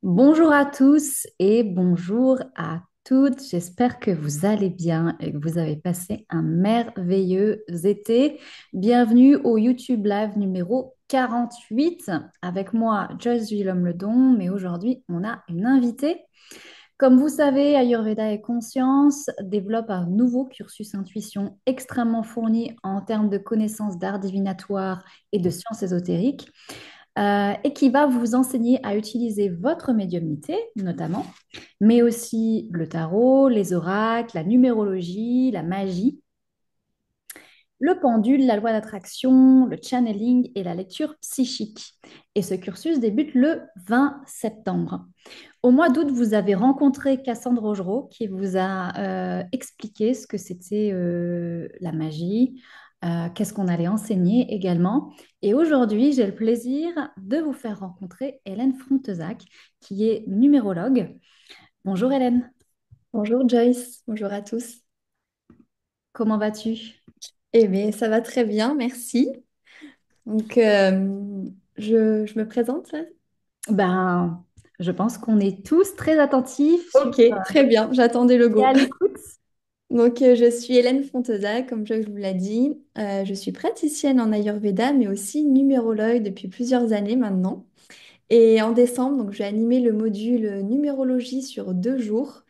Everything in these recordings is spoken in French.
Bonjour à tous et bonjour à toutes. J'espère que vous allez bien et que vous avez passé un merveilleux été. Bienvenue au YouTube Live numéro 48 avec moi, Joyce Villaume-Ledon. Mais aujourd'hui, on a une invitée. Comme vous savez, Ayurveda et Conscience développe un nouveau cursus intuition extrêmement fourni en termes de connaissances d'art divinatoire et de sciences ésotériques et qui va vous enseigner à utiliser votre médiumnité, notamment, mais aussi le tarot, les oracles, la numérologie, la magie, le pendule, la loi d'attraction, le channeling et la lecture psychique. Et ce cursus débute le 20 septembre. Au mois d'août, vous avez rencontré Cassandre Augereau qui vous a expliqué ce que c'était la magie, qu'est-ce qu'on allait enseigner également. Et aujourd'hui, j'ai le plaisir de vous faire rencontrer Hélène Frontezac, qui est numérologue. Bonjour Hélène, Bonjour Joyce, bonjour à tous. comment vas-tu? Eh bien, ça va très bien, merci. Donc, je me présente là? Ben, je pense qu'on est tous très attentifs Ok, très bien, j'attendais le et go. à l'écoute. Donc, je suis Hélène Fonteza, comme je vous l'ai dit. Je suis praticienne en Ayurveda, mais aussi numérologue depuis plusieurs années maintenant. Et en décembre, donc, je vais animer le module numérologie sur 2 jours,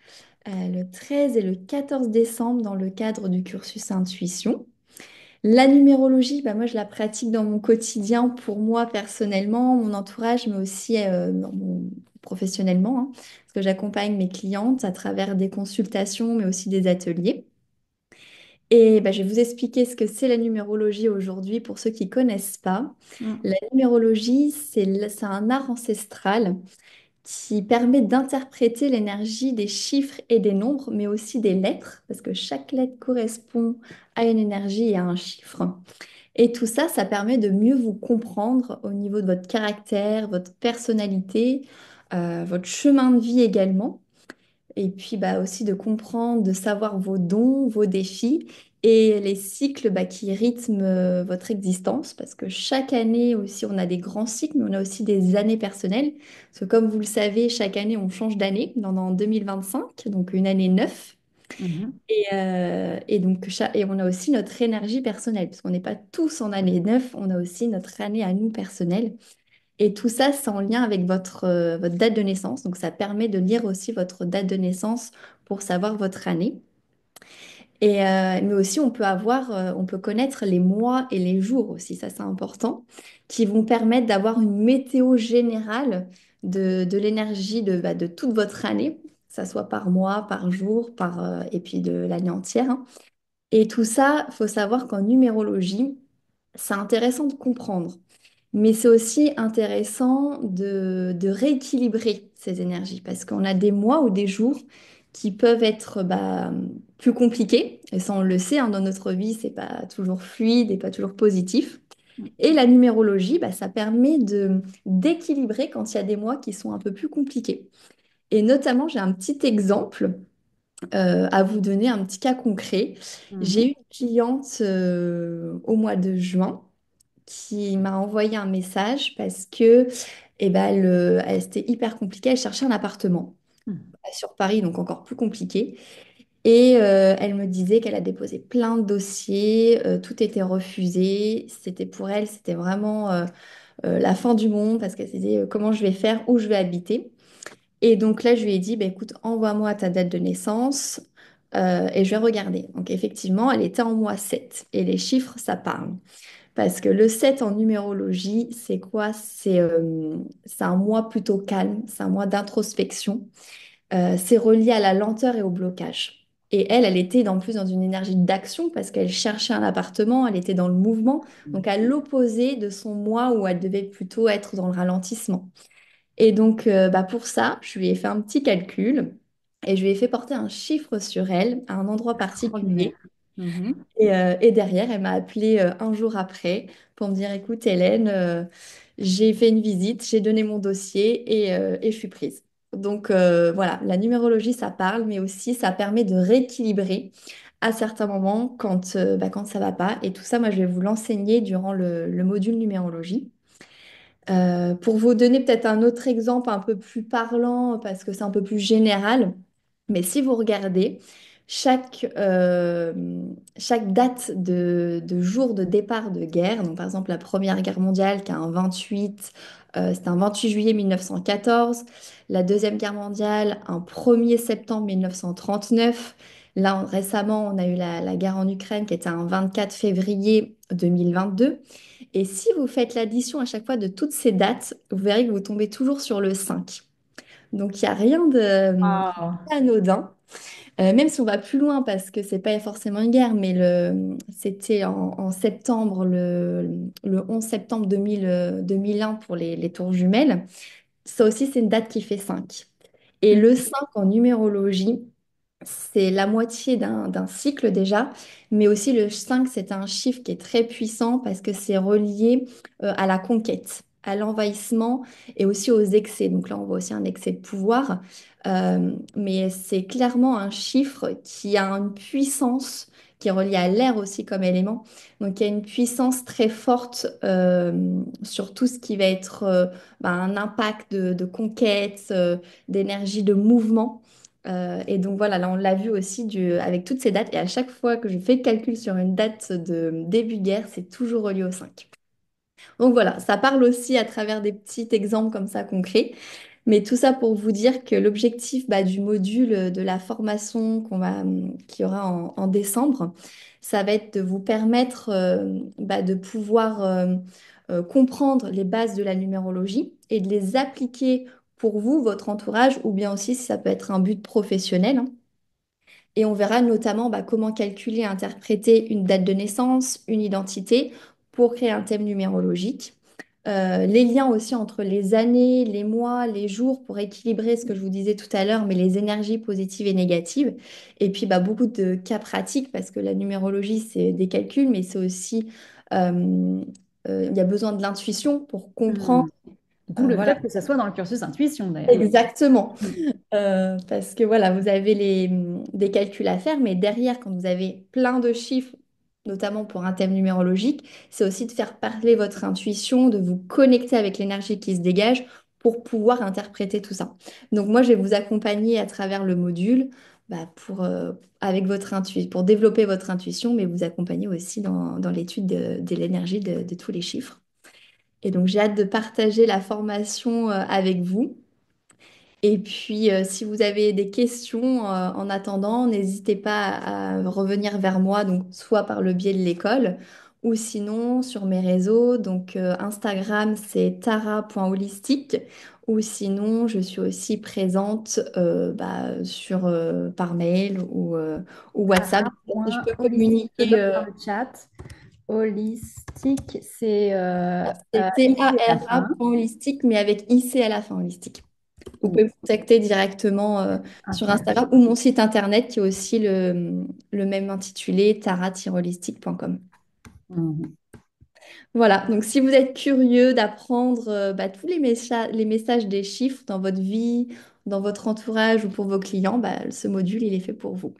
le 13 et le 14 décembre, dans le cadre du cursus Intuition. La numérologie, bah moi je la pratique dans mon quotidien pour moi personnellement, mon entourage, mais aussi professionnellement, hein, parce que j'accompagne mes clientes à travers des consultations, mais aussi des ateliers. Et bah, je vais vous expliquer ce que c'est la numérologie aujourd'hui pour ceux qui ne connaissent pas. La Mm. numérologie, c'est un art ancestral qui permet d'interpréter l'énergie des chiffres et des nombres, mais aussi des lettres, parce que chaque lettre correspond à une énergie et à un chiffre. Et tout ça, ça permet de mieux vous comprendre au niveau de votre caractère, votre personnalité, votre chemin de vie également. Et puis bah, aussi de comprendre, de savoir vos dons, vos défis et les cycles qui rythment votre existence. Parce que chaque année aussi, on a des grands cycles, mais on a aussi des années personnelles. Parce que comme vous le savez, chaque année, on change d'année. En 2025, donc une année neuve. Mhm. Et donc, et on a aussi notre énergie personnelle, parce qu'on n'est pas tous en année 9, on a aussi notre année à nous personnelle. Et tout ça, c'est en lien avec votre date de naissance. Donc, ça permet de lire aussi votre date de naissance pour savoir votre année. Mais aussi, on peut connaître les mois et les jours aussi, ça c'est important, qui vont permettre d'avoir une météo générale de l'énergie de toute votre année, que ça soit par mois, par jour, et puis de l'année entière, hein. Et tout ça, il faut savoir qu'en numérologie, c'est intéressant de comprendre, mais c'est aussi intéressant de rééquilibrer ces énergies, parce qu'on a des mois ou des jours qui peuvent être plus compliqués, et ça on le sait, hein, dans notre vie, c'est pas toujours fluide et pas toujours positif. Et la numérologie, ça permet d'équilibrer quand il y a des mois qui sont un peu plus compliqués. Et notamment, j'ai un petit exemple à vous donner un petit cas concret. J'ai eu Mhm. une cliente au mois de juin qui m'a envoyé un message parce que c'était hyper compliqué. Elle cherchait un appartement Mhm. sur Paris, donc encore plus compliqué. Et elle me disait qu'elle a déposé plein de dossiers, tout était refusé. C'était pour elle, c'était vraiment la fin du monde parce qu'elle se disait comment je vais faire, où je vais habiter. Et donc là, je lui ai dit, bah, écoute, envoie-moi ta date de naissance et je vais regarder. Donc effectivement, elle était en mois 7 et les chiffres, ça parle. Parce que le 7 en numérologie, c'est quoi? C'est un mois plutôt calme, c'est un mois d'introspection. C'est relié à la lenteur et au blocage. Et elle était en plus dans une énergie d'action parce qu'elle cherchait un appartement, elle était dans le mouvement, donc à l'opposé de son mois où elle devait plutôt être dans le ralentissement. Et donc, pour ça, je lui ai fait un petit calcul et je lui ai fait porter un chiffre sur elle à un endroit Extraordinaire. particulier. Mhm. Et derrière, elle m'a appelé un jour après pour me dire, écoute, Hélène, j'ai fait une visite, j'ai donné mon dossier et je suis prise. Donc voilà, la numérologie, ça parle, mais aussi ça permet de rééquilibrer à certains moments quand ça va pas. Et tout ça, moi, je vais vous l'enseigner durant le module numérologie. Pour vous donner peut-être un autre exemple un peu plus parlant, parce que c'est un peu plus général, mais si vous regardez chaque, chaque date de jour de départ de guerre, donc par exemple la Première Guerre mondiale qui a un 28, c'était un 28 juillet 1914, la Deuxième Guerre mondiale un 1er septembre 1939, là récemment on a eu la guerre en Ukraine qui était un 24 février 2022. Et si vous faites l'addition à chaque fois de toutes ces dates, vous verrez que vous tombez toujours sur le 5. Donc il n'y a rien de Wow. anodin. Même si on va plus loin, parce que c'est pas forcément une guerre, mais c'était en septembre, le 11 septembre 2001 pour les tours jumelles. Ça aussi, c'est une date qui fait 5. Et le 5 en numérologie, c'est la moitié d'un cycle déjà, mais aussi le 5 c'est un chiffre qui est très puissant parce que c'est relié à la conquête, à l'envahissement et aussi aux excès. Donc là, on voit aussi un excès de pouvoir, mais c'est clairement un chiffre qui a une puissance qui est reliée à l'air aussi comme élément. Donc il y a une puissance très forte sur tout ce qui va être un impact de conquête, d'énergie, de mouvement. Et donc voilà, là on l'a vu aussi avec toutes ces dates. Et à chaque fois que je fais le calcul sur une date de début de guerre, c'est toujours relié au 5. Donc voilà, ça parle aussi à travers des petits exemples comme ça concrets. Mais tout ça pour vous dire que l'objectif du module de la formation qu'il y aura en décembre, ça va être de vous permettre de pouvoir comprendre les bases de la numérologie et de les appliquer pour vous, votre entourage, ou bien aussi si ça peut être un but professionnel, hein. Et on verra notamment comment calculer et interpréter une date de naissance, une identité pour créer un thème numérologique. Les liens aussi entre les années, les mois, les jours pour équilibrer ce que je vous disais tout à l'heure, mais les énergies positives et négatives. Et puis beaucoup de cas pratiques parce que la numérologie, c'est des calculs, mais c'est aussi, euh, il y a besoin de l'intuition pour comprendre. Hmm. D'où le Voilà, fait que ça soit dans le cursus intuition d'ailleurs. exactement. Hmm. Parce que voilà, vous avez des calculs à faire, mais derrière, quand vous avez plein de chiffres, notamment pour un thème numérologique, c'est aussi de faire parler votre intuition, de vous connecter avec l'énergie qui se dégage pour pouvoir interpréter tout ça. Donc moi, je vais vous accompagner à travers le module avec votre intuition, pour développer votre intuition, mais vous accompagner aussi dans l'étude de l'énergie de tous les chiffres. Et donc, j'ai hâte de partager la formation avec vous. Et puis, si vous avez des questions en attendant, n'hésitez pas à revenir vers moi, donc soit par le biais de l'école ou sinon sur mes réseaux. Donc, Instagram, c'est tara.holistique ou sinon, je suis aussi présente par mail ou WhatsApp. Je Point peux holistique, je communiquer. note dans le chat. Holistique, c'est C'est ici à la fin. tara.holistique, mais avec IC à la fin, holistique. Vous Ou pouvez me contacter directement sur Instagram. Instagram ou mon site internet qui est aussi le même intitulé tara-holistique.com. Mhm. Voilà, donc si vous êtes curieux d'apprendre tous les messages des chiffres dans votre vie, dans votre entourage ou pour vos clients, ce module, il est fait pour vous.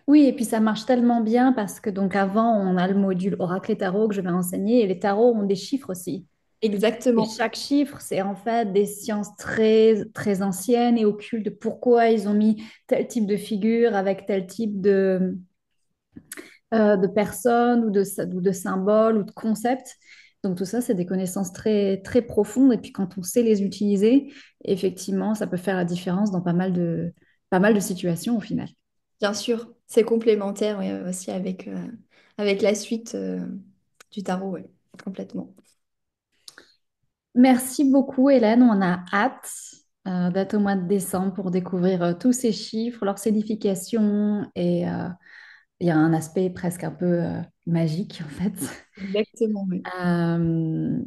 Oui, et puis ça marche tellement bien parce que donc avant, on a le module oracle et tarot que je vais enseigner et les tarots ont des chiffres aussi. Et Exactement. chaque chiffre, c'est en fait des sciences très, très anciennes et occultes de pourquoi ils ont mis tel type de figure avec tel type de personnes ou de symboles ou de concepts. Donc tout ça, c'est des connaissances très, très profondes. Et puis quand on sait les utiliser, effectivement, ça peut faire la différence dans pas mal de situations au final. Bien sûr, c'est complémentaire ouais, aussi avec la suite du tarot, ouais, complètement. Merci beaucoup, Hélène. On a hâte d'être au mois de décembre pour découvrir tous ces chiffres, leur signification et il y a un aspect presque un peu magique en fait, Exactement, oui.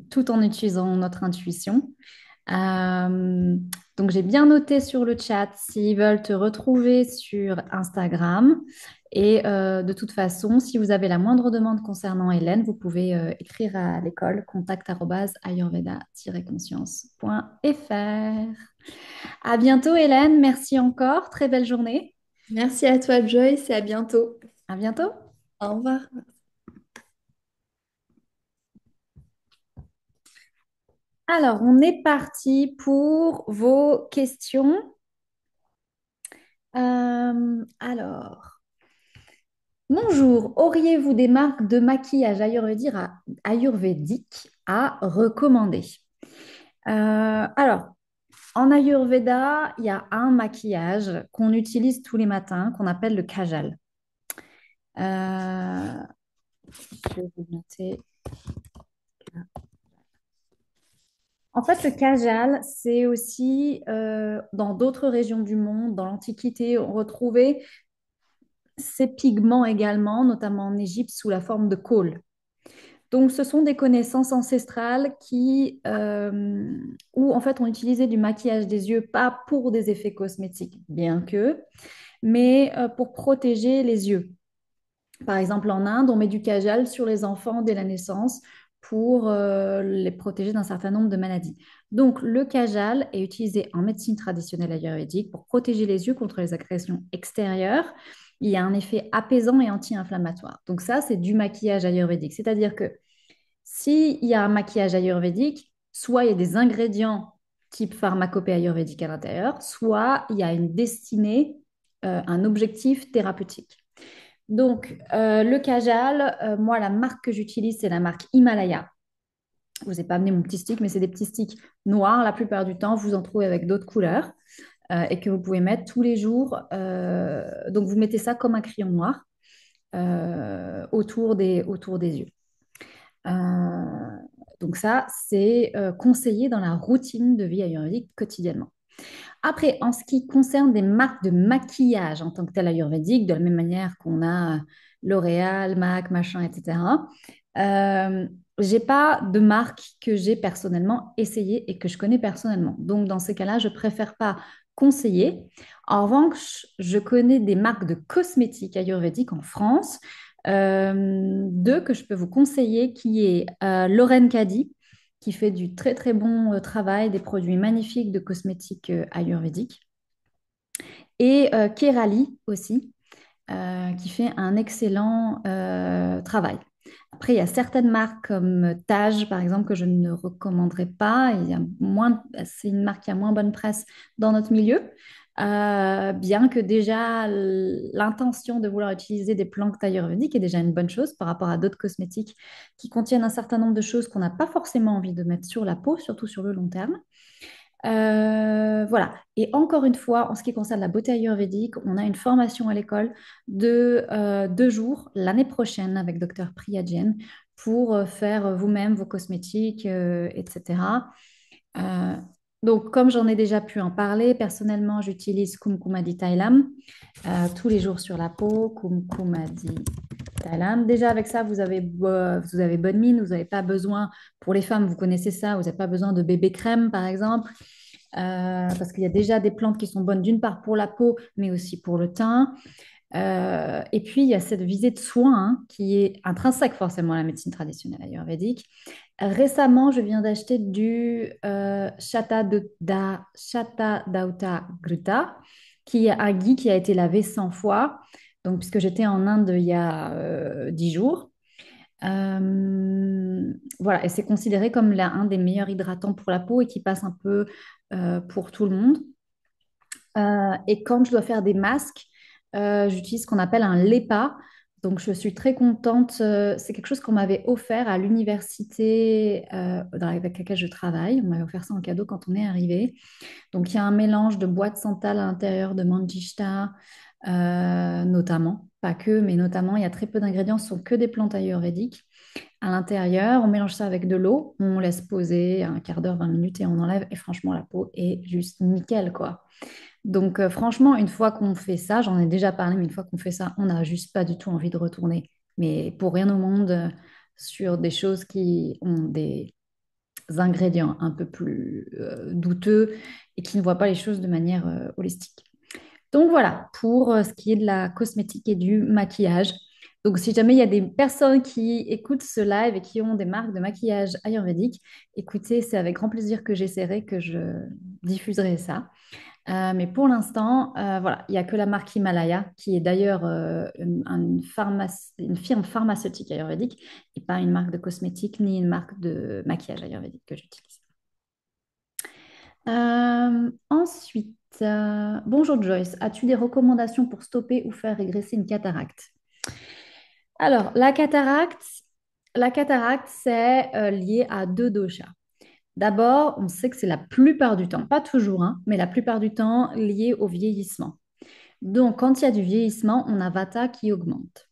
tout en utilisant notre intuition. Euh, donc j'ai bien noté sur le chat s'ils veulent te retrouver sur Instagram. Et de toute façon, si vous avez la moindre demande concernant Hélène, vous pouvez écrire à l'école contact@ayurveda-conscience.fr. À bientôt Hélène, merci encore, très belle journée. Merci à toi, Joyce, et à bientôt. À bientôt. Au revoir. Alors, on est parti pour vos questions. Alors, bonjour, auriez-vous des marques de maquillage ayurvédique à recommander? Alors, en Ayurveda, il y a un maquillage qu'on utilise tous les matins qu'on appelle le kajal. Euh, je vais vous noter. En fait, le kajal, c'est aussi dans d'autres régions du monde, dans l'Antiquité, on retrouvait ces pigments également, notamment en Égypte, sous la forme de côle. Donc, ce sont des connaissances ancestrales où en fait on utilisait du maquillage des yeux, pas pour des effets cosmétiques, bien que, mais pour protéger les yeux. Par exemple, en Inde, on met du kajal sur les enfants dès la naissance pour les protéger d'un certain nombre de maladies. Donc, le kajal est utilisé en médecine traditionnelle ayurvédique pour protéger les yeux contre les agressions extérieures. Il y a un effet apaisant et anti-inflammatoire. Donc, ça, c'est du maquillage ayurvédique. C'est-à-dire que s'il y a un maquillage ayurvédique, soit il y a des ingrédients type pharmacopée ayurvédique à l'intérieur, soit il y a une destinée, un objectif thérapeutique. Donc, le Kajal, moi, la marque que j'utilise, c'est la marque Himalaya. Je vous ai pas amené mon petit stick, mais c'est des petits sticks noirs la plupart du temps. Vous en trouvez avec d'autres couleurs et que vous pouvez mettre tous les jours. Donc, vous mettez ça comme un crayon noir autour des yeux. Euh, donc, ça, c'est conseillé dans la routine de vie ayurvédique quotidiennement. Après, en ce qui concerne des marques de maquillage en tant que tel ayurvédique, de la même manière qu'on a L'Oréal, MAC, machin, etc., j'ai pas de marque que j'ai personnellement essayé et que je connais personnellement. Donc, dans ces cas-là, je préfère pas conseiller. En revanche, je connais des marques de cosmétiques ayurvédiques en France, deux que je peux vous conseiller, qui est Lauren Caddy, qui fait du très très bon travail, des produits magnifiques de cosmétiques ayurvédiques. Et Kerali aussi, qui fait un excellent travail. Après, il y a certaines marques comme Taj, par exemple, que je ne recommanderais pas. C'est une marque qui a moins bonne presse dans notre milieu. Bien que déjà l'intention de vouloir utiliser des plantes ayurvédiques est déjà une bonne chose par rapport à d'autres cosmétiques qui contiennent un certain nombre de choses qu'on n'a pas forcément envie de mettre sur la peau, surtout sur le long terme. Voilà. Et encore une fois, en ce qui concerne la beauté ayurvédique, on a une formation à l'école de 2 jours l'année prochaine avec Dr Priya Jain pour faire vous-même vos cosmétiques, etc. Euh, donc, comme j'en ai déjà pu en parler, personnellement, j'utilise Kumkumadi Thailam tous les jours sur la peau. Kumkumadi Thailand. Déjà, avec ça, vous avez bonne mine. Vous n'avez pas besoin, pour les femmes, vous connaissez ça, vous n'avez pas besoin de bébé crème, par exemple, parce qu'il y a déjà des plantes qui sont bonnes d'une part pour la peau, mais aussi pour le teint. Et puis, il y a cette visée de soin qui est intrinsèque forcément à la médecine traditionnelle ayurvédique. Récemment, je viens d'acheter du Shata Dauta Gruta, qui est un ghee qui a été lavé 100 fois. Donc, puisque j'étais en Inde il y a 10 jours. Voilà, et c'est considéré comme un des meilleurs hydratants pour la peau et qui passe un peu pour tout le monde. Et quand je dois faire des masques, j'utilise ce qu'on appelle un LEPA. Donc, je suis très contente. C'est quelque chose qu'on m'avait offert à l'université avec laquelle je travaille. On m'avait offert ça en cadeau quand on est arrivé. Donc, il y a un mélange de bois de santal à l'intérieur, de manjishta, notamment. Pas que, mais notamment, il y a très peu d'ingrédients. Ce sont que des plantes ayurvédiques à l'intérieur. On mélange ça avec de l'eau. On laisse poser un quart d'heure, 20 minutes et on enlève. Et franchement, la peau est juste nickel, quoi. Donc, franchement, une fois qu'on fait ça, j'en ai déjà parlé, mais une fois qu'on fait ça, on n'a juste pas du tout envie de retourner. Mais pour rien au monde, sur des choses qui ont des ingrédients un peu plus douteux et qui ne voient pas les choses de manière holistique. Donc voilà, pour ce qui est de la cosmétique et du maquillage. Donc si jamais il y a des personnes qui écoutent ce live et qui ont des marques de maquillage ayurvédique, écoutez, c'est avec grand plaisir que j'essaierai, que je diffuserai ça. Mais pour l'instant, voilà, il n'y a que la marque Himalaya, qui est d'ailleurs une firme pharmaceutique ayurvédique, et pas une marque de cosmétique ni une marque de maquillage ayurvédique que j'utilise. Ensuite, bonjour Joyce, as-tu des recommandations pour stopper ou faire régresser une cataracte? Alors, la cataracte, c'est lié à deux doshas. D'abord, on sait que c'est la plupart du temps, pas toujours, hein, mais la plupart du temps lié au vieillissement. Donc, quand il y a du vieillissement, on a Vata qui augmente.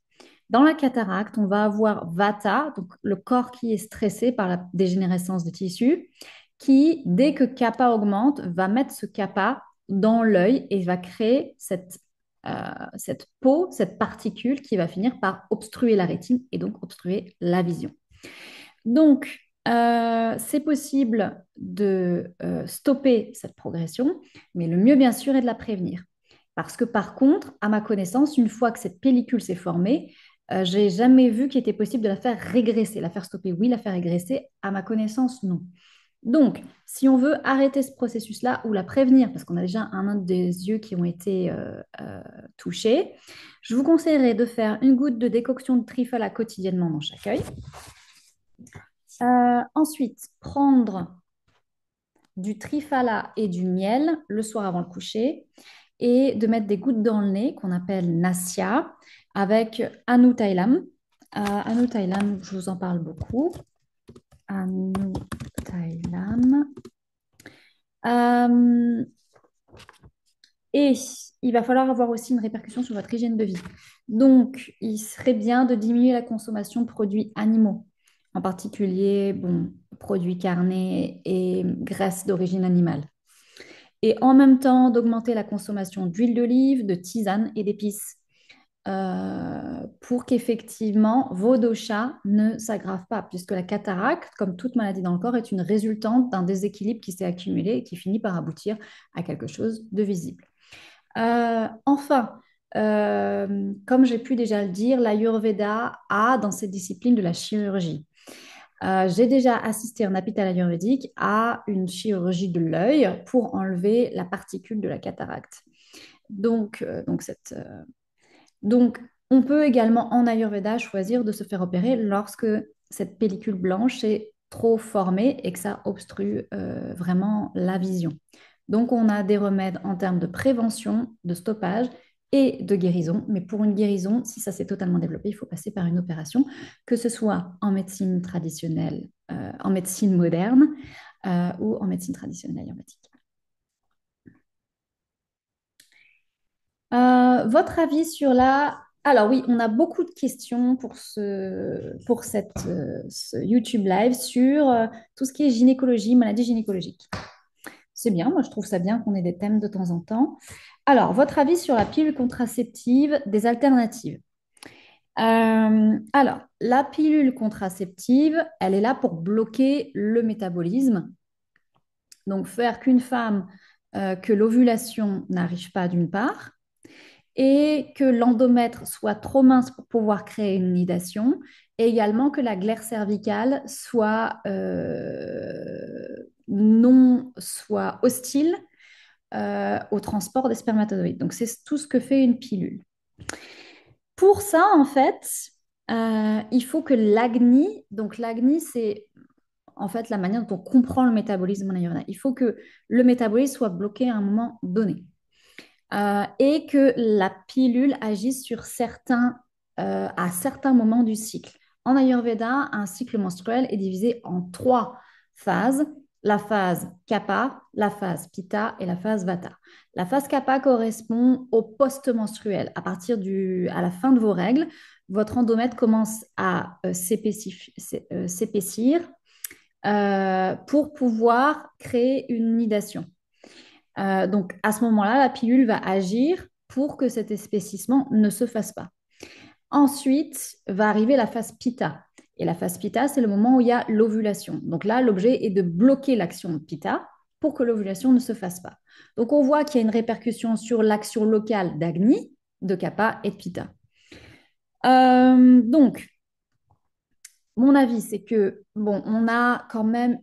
Dans la cataracte, on va avoir Vata, donc le corps qui est stressé par la dégénérescence de tissu, qui, dès que Kapha augmente, va mettre ce Kapha dans l'œil et va créer cette peau, cette particule qui va finir par obstruer la rétine et donc obstruer la vision. Donc, c'est possible de stopper cette progression, mais le mieux, bien sûr, est de la prévenir. Parce que, par contre, à ma connaissance, une fois que cette pellicule s'est formée, j'ai jamais vu qu'il était possible de la faire régresser. La faire stopper, oui, la faire régresser, à ma connaissance, non. Donc, si on veut arrêter ce processus-là ou la prévenir, parce qu'on a déjà un des yeux qui ont été touchés, je vous conseillerais de faire une goutte de décoction de trifala quotidiennement dans chaque œil. Ensuite, prendre du trifala et du miel le soir avant le coucher et de mettre des gouttes dans le nez qu'on appelle nasya avec Anu Thailam. Anu Thailam, je vous en parle beaucoup. Anu Thailam. Et il va falloir avoir aussi une répercussion sur votre hygiène de vie. Donc, il serait bien de diminuer la consommation de produits animaux, en particulier produits carnés et graisses d'origine animale. Et en même temps, d'augmenter la consommation d'huile d'olive, de tisane et d'épices pour qu'effectivement vos doshas ne s'aggravent pas, puisque la cataracte, comme toute maladie dans le corps, est une résultante d'un déséquilibre qui s'est accumulé et qui finit par aboutir à quelque chose de visible. Enfin, comme j'ai pu déjà le dire, l'Ayurveda a dans cette discipline de la chirurgie. J'ai déjà assisté en hôpital ayurvédique à une chirurgie de l'œil pour enlever la particule de la cataracte. Donc, on peut également en Ayurveda choisir de se faire opérer lorsque cette pellicule blanche est trop formée et que ça obstrue vraiment la vision. Donc, on a des remèdes en termes de prévention, de stoppage et de guérison. Mais pour une guérison, si ça s'est totalement développé, il faut passer par une opération, que ce soit en médecine traditionnelle, en médecine moderne ou en médecine traditionnelle ayurvédique. Votre avis sur la... Alors oui, on a beaucoup de questions pour ce YouTube Live sur tout ce qui est gynécologie, maladie gynécologique. C'est bien, moi je trouve ça bien qu'on ait des thèmes de temps en temps. Alors, votre avis sur la pilule contraceptive des alternatives? Alors, la pilule contraceptive, elle est là pour bloquer le métabolisme. Donc, faire qu'une femme, que l'ovulation n'arrive pas d'une part, et que l'endomètre soit trop mince pour pouvoir créer une nidation, et également que la glaire cervicale soit hostile au transport des spermatozoïdes. Donc, c'est tout ce que fait une pilule. Pour ça, en fait, il faut que l'agni, donc l'agni, c'est en fait la manière dont on comprend le métabolisme en Ayurveda. Il faut que le métabolisme soit bloqué à un moment donné. Et que la pilule agisse à certains moments du cycle. En Ayurveda, un cycle menstruel est divisé en trois phases, la phase Kapha, la phase Pitta et la phase Vata. La phase Kapha correspond au post-menstruel. À la fin de vos règles, votre endomètre commence à s'épaissir pour pouvoir créer une nidation. Donc, à ce moment-là, la pilule va agir pour que cet épaississement ne se fasse pas. Ensuite, va arriver la phase Pitta. Et la phase Pitta, c'est le moment où il y a l'ovulation. Donc là, l'objet est de bloquer l'action de Pitta pour que l'ovulation ne se fasse pas. Donc, on voit qu'il y a une répercussion sur l'action locale d'Agni, de Kapha et de Pitta. Donc, mon avis, c'est que, on a quand même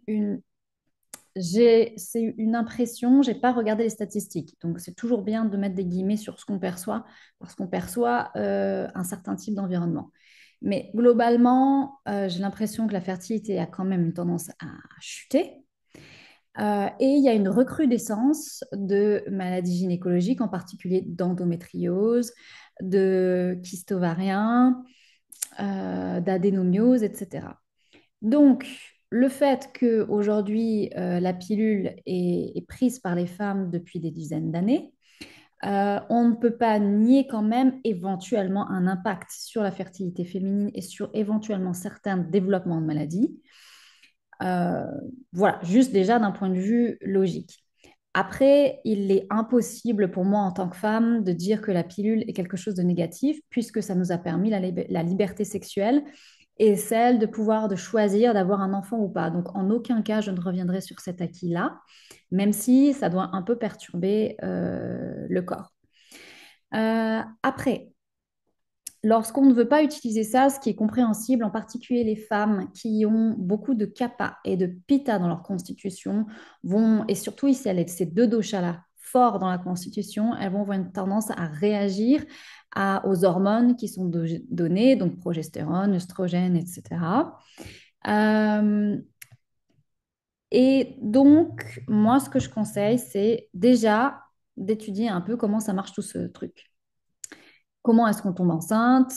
c'est une impression, j'ai pas regardé les statistiques. Donc, c'est toujours bien de mettre des guillemets sur ce qu'on perçoit, parce qu'on perçoit un certain type d'environnement. Mais globalement, j'ai l'impression que la fertilité a quand même une tendance à chuter. Et il y a une recrudescence de maladies gynécologiques, en particulier d'endométriose, de kyste ovarien, d'adénomiose, etc. Donc, le fait qu'aujourd'hui, la pilule est prise par les femmes depuis des dizaines d'années, on ne peut pas nier quand même éventuellement un impact sur la fertilité féminine et sur éventuellement certains développements de maladies. Euh, voilà, juste déjà d'un point de vue logique. Après, il est impossible pour moi en tant que femme de dire que la pilule est quelque chose de négatif puisque ça nous a permis la liberté sexuelle et celle de pouvoir de choisir d'avoir un enfant ou pas. Donc en aucun cas je ne reviendrai sur cet acquis-là, même si ça doit un peu perturber le corps. Après, lorsqu'on ne veut pas utiliser ça, ce qui est compréhensible, en particulier les femmes qui ont beaucoup de kapha et de pitta dans leur constitution, vont, et surtout ici, ces deux doshas-là forts dans la constitution, elles vont avoir une tendance à réagir aux hormones qui sont données, donc progestérone, œstrogène, etc. Euh, et donc, moi, ce que je conseille, c'est déjà d'étudier un peu comment ça marche tout ce truc. Comment est-ce qu'on tombe enceinte?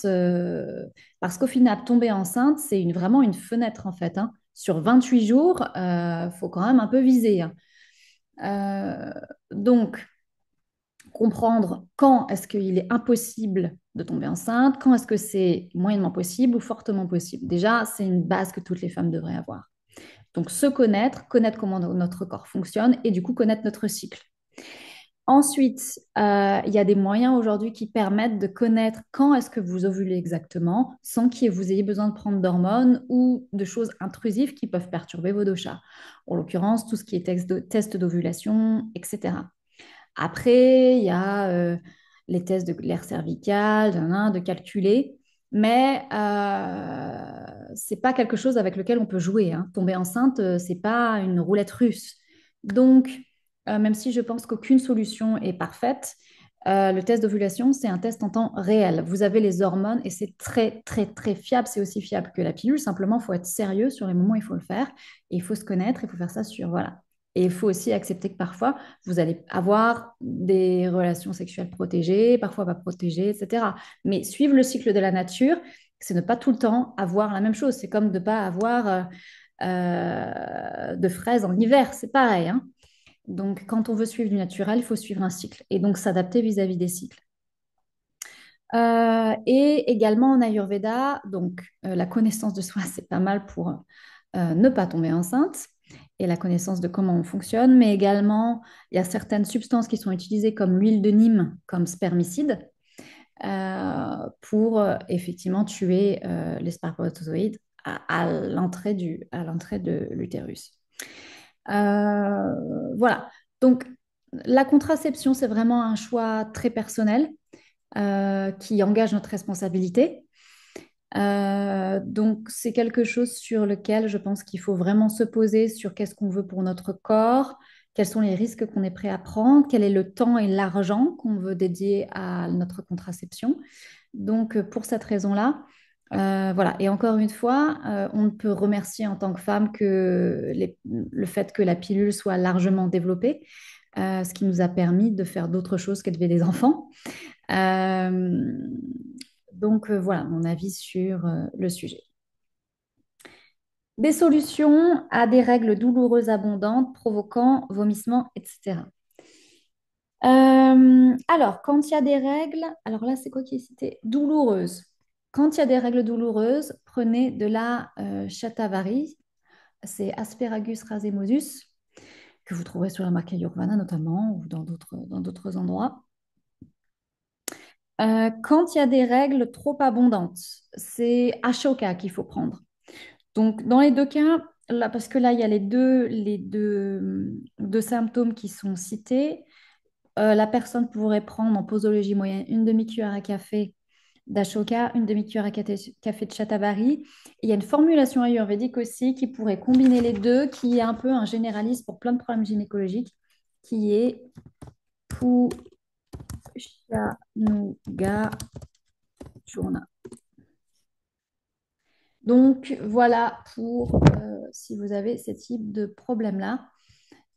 Parce qu'au final, tomber enceinte, c'est vraiment une fenêtre en fait, hein. Sur 28 jours, il faut quand même un peu viser, hein. Euh, donc, comprendre quand est-ce qu'il est impossible de tomber enceinte, quand est-ce que c'est moyennement possible ou fortement possible. Déjà, c'est une base que toutes les femmes devraient avoir. Donc, se connaître, connaître comment notre corps fonctionne et du coup connaître notre cycle. Ensuite, il y a des moyens aujourd'hui qui permettent de connaître quand est-ce que vous ovulez exactement sans que vous ayez besoin de prendre d'hormones ou de choses intrusives qui peuvent perturber vos doshas. En l'occurrence, tout ce qui est test d'ovulation, etc. Après, il y a les tests de l'air cervical, de calculer, mais c'est pas quelque chose avec lequel on peut jouer, hein. Tomber enceinte, c'est pas une roulette russe. Donc, même si je pense qu'aucune solution est parfaite, le test d'ovulation, c'est un test en temps réel. Vous avez les hormones et c'est très, très, très fiable. C'est aussi fiable que la pilule. Simplement, il faut être sérieux sur les moments où il faut le faire. Et il faut se connaître, il faut faire ça sur, voilà. Et il faut aussi accepter que parfois, vous allez avoir des relations sexuelles protégées, parfois pas protégées, etc. Mais suivre le cycle de la nature, c'est ne pas tout le temps avoir la même chose. C'est comme de ne pas avoir de fraises en hiver, c'est pareil, hein. Donc, quand on veut suivre du naturel, il faut suivre un cycle et donc s'adapter vis-à-vis des cycles. Et également en Ayurveda, donc la connaissance de soi, c'est pas mal pour ne pas tomber enceinte et la connaissance de comment on fonctionne, mais également il y a certaines substances qui sont utilisées comme l'huile de Nîmes, comme spermicide, pour effectivement tuer les spermatozoïdes à à l'entrée de l'utérus. Voilà. Donc, la contraception, c'est vraiment un choix très personnel qui engage notre responsabilité. Donc, c'est quelque chose sur lequel je pense qu'il faut vraiment se poser sur qu'est-ce qu'on veut pour notre corps, quels sont les risques qu'on est prêt à prendre, quel est le temps et l'argent qu'on veut dédier à notre contraception. Donc, pour cette raison-là, voilà. Et encore une fois, on ne peut remercier en tant que femme que le fait que la pilule soit largement développée, ce qui nous a permis de faire d'autres choses qu'élever des enfants. Euh, donc, voilà mon avis sur le sujet. Des solutions à des règles douloureuses abondantes provoquant vomissements, etc. Alors, quand il y a des règles, alors là, c'est quoi qui est cité? Douloureuses. Quand il y a des règles douloureuses, prenez de la shatavari, c'est Asparagus racemosus, que vous trouverez sur la marque Ayurveda notamment, ou dans d'autres endroits. Quand il y a des règles trop abondantes, c'est Ashoka qu'il faut prendre. Donc, dans les deux cas, là, parce que là, il y a deux symptômes qui sont cités. La personne pourrait prendre en posologie moyenne une demi-cuillère à café d'Ashoka, une demi-cuillère à café de Shatavari. Il y a une formulation ayurvédique aussi qui pourrait combiner les deux, qui est un peu un généraliste pour plein de problèmes gynécologiques, qui est Pushanuga Churna. Donc voilà pour si vous avez ce type de problème-là.